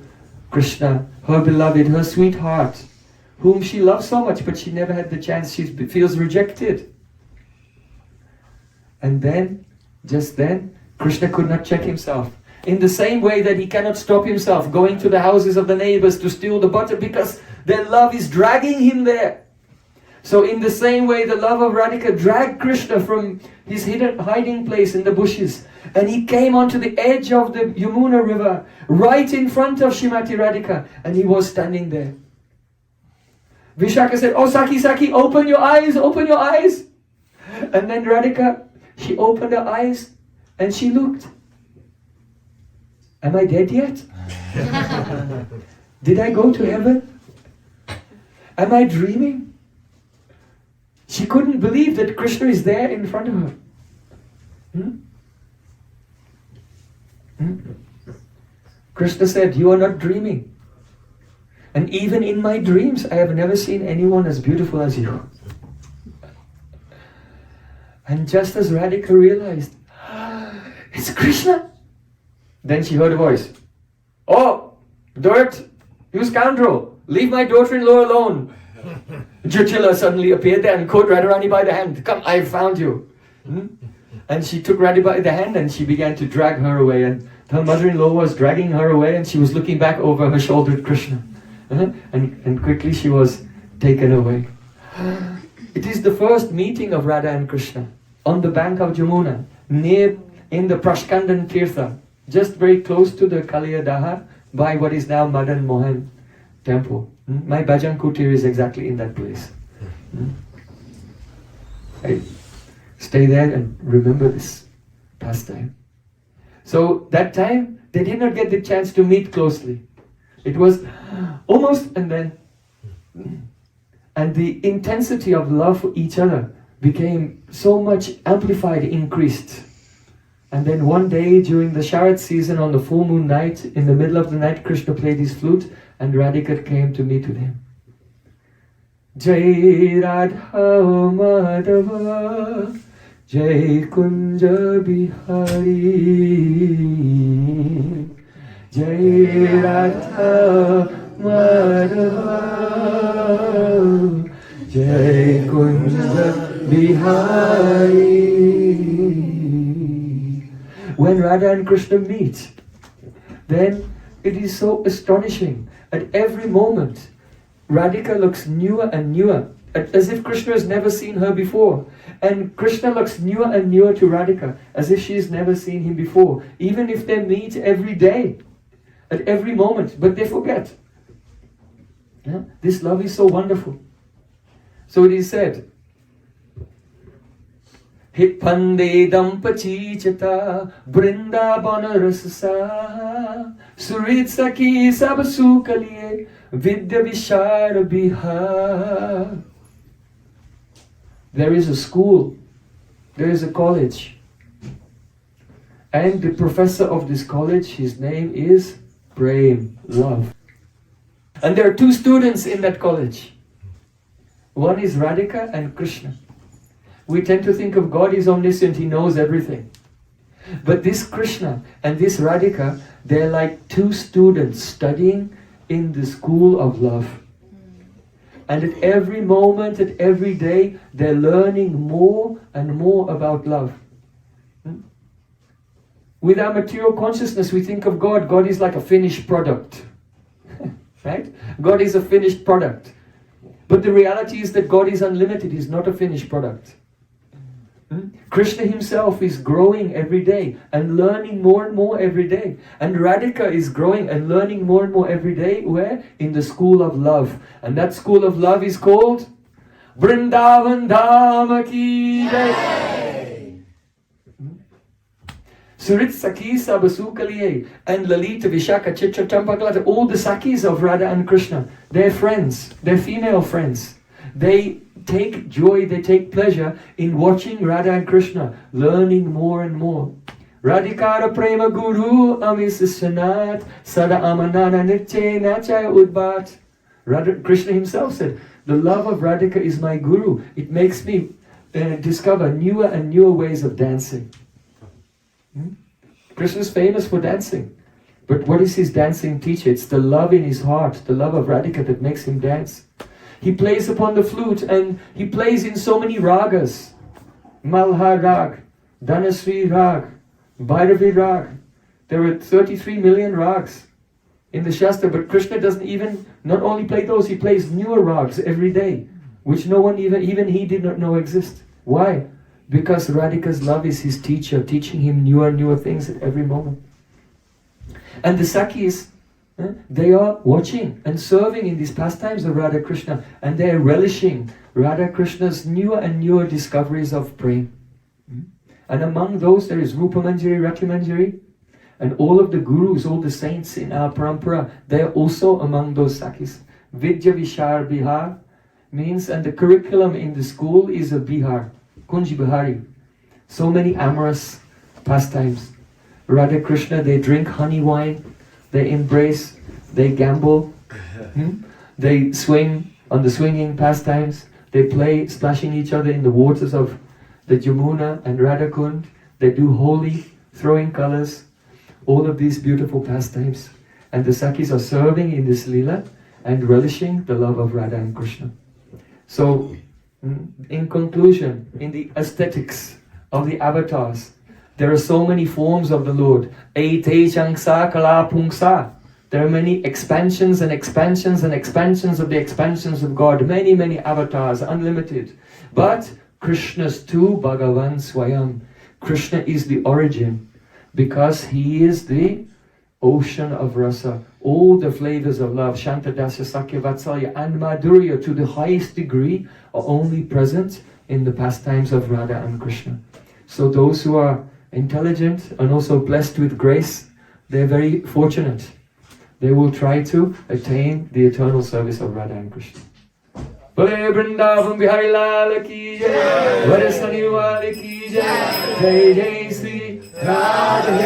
Krishna, her beloved, her sweetheart, whom she loves so much, but she never had the chance. She feels rejected. And then, just then, Krishna could not check himself. In the same way that he cannot stop himself going to the houses of the neighbors to steal the butter because their love is dragging him there. So in the same way, the love of Radhika dragged Krishna from his hidden hiding place in the bushes. And he came onto the edge of the Yamuna river, right in front of Shrimati Radhika. And he was standing there. Vishaka said, oh Saki, Saki, open your eyes, open your eyes. And then Radhika, she opened her eyes and she looked. Am I dead yet? Did I go to heaven? Am I dreaming? She couldn't believe that Krishna is there in front of her. Krishna said, you are not dreaming. And even in my dreams, I have never seen anyone as beautiful as you. And just as Radhika realized, it's Krishna. Then she heard a voice. Oh, dirt, you scoundrel, leave my daughter-in-law alone. Jujila suddenly appeared there and caught Radharani by the hand. Come, I found you. And she took Radhi by the hand and she began to drag her away. And her mother-in-law was dragging her away and she was looking back over her shoulder at Krishna. And quickly she was taken away. It is the first meeting of Radha and Krishna on the bank of Jamuna, near in the Prashkandan Tirtha, just very close to the Kaliyadaha by what is now Madan Mohan temple. My Bhajan Kutir is exactly in that place. I stay there and remember this pastime. So that time, they did not get the chance to meet closely. It was almost and then. And the intensity of love for each other became so much amplified, increased. And then one day during the Sharad season on the full moon night, in the middle of the night, Krishna played his flute and Radhika came to meet with him. Jai Radha Madhava, Jai Kunja Bihari, Jai Radha Madhava, Jai Kunja Bihari. When Radha and Krishna meet, then it is so astonishing. At every moment, Radhika looks newer and newer, as if Krishna has never seen her before. And Krishna looks newer and newer to Radhika, as if she has never seen him before. Even if they meet every day, at every moment, but they forget. Yeah? This love is so wonderful. So it is said, Hit pande dampachi chata Brindabana rasasa Surit saki sabasu kaliye Vidya vishara biha. There is a school, there is a college, and the professor of this college, his name is Prem, love. And there are two students in that college. One is Radhika and Krishna. We tend to think of God is omniscient, He knows everything. But this Krishna and this Radhika, they're like two students studying in the school of love. And at every moment, at every day, they're learning more and more about love. With our material consciousness, we think of God. God is like a finished product. Right? God is a finished product. But the reality is that God is unlimited. He's not a finished product. Krishna himself is growing every day and learning more and more every day. And Radhika is growing and learning more and more every day. Where? In the school of love. And that school of love is called Vrindavan Dhama Ki Jai. Surit Saki Sabasu Kaliye and Lalita Vishaka Chitra Champakalata, all the Sakis of Radha and Krishna, they're friends, they're female friends. They take joy, they take pleasure in watching Radha and Krishna, learning more and more. Radhikara Prema Guru Amisishanat Sada Amanana Nitye Nachaya Udbat. Krishna himself said, the love of Radhika is my guru. It makes me discover newer and newer ways of dancing. Krishna is famous for dancing. But what is his dancing teacher? It's the love in his heart, the love of Radhika that makes him dance. He plays upon the flute and he plays in so many ragas. Malha Rag, Dhanasri Rag, Bhairavi Rag. There are 33 million rags in the Shastra, but Krishna doesn't even, not only play those, he plays newer rags every day, which no one, even he did not know exist. Why? Because Radhika's love is his teacher, teaching him newer and newer things at every moment. And the Sakis, they are watching and serving in these pastimes of Radha Krishna, and they are relishing Radha Krishna's newer and newer discoveries of Prem. And among those there is Rupa Manjari, Rati Manjari, and all of the gurus, all the saints in our parampara, they are also among those Sakis. Vidya Vishar Bihar means, and the curriculum in the school is a Bihar, Kunji Bihari. So many amorous pastimes. Radha Krishna, they drink honey wine, they embrace, they gamble, they swing on the swinging pastimes, they play splashing each other in the waters of the Jamuna and Radhakund, they do holy, throwing colors, all of these beautiful pastimes. And the Sakis are serving in this Leela and relishing the love of Radha and Krishna. So, in conclusion, in the aesthetics of the avatars, there are so many forms of the Lord. Eitejangsa kala pungsa. There are many expansions and expansions and expansions of the expansions of God. Many, many avatars, unlimited. But Krishna's too, Bhagavan Swayam. Krishna is the origin, because he is the ocean of rasa. All the flavors of love, Shanta Dasya, Sakya Vatsalya and Madhurya to the highest degree are only present in the pastimes of Radha and Krishna. So those who are intelligent and also blessed with grace, they're very fortunate. They will try to attain the eternal service of Radha and Krishna. Bole Vrindavan Bihari Lal ki jai, Varasani Wale ki jai, Jai Jai Sri Radha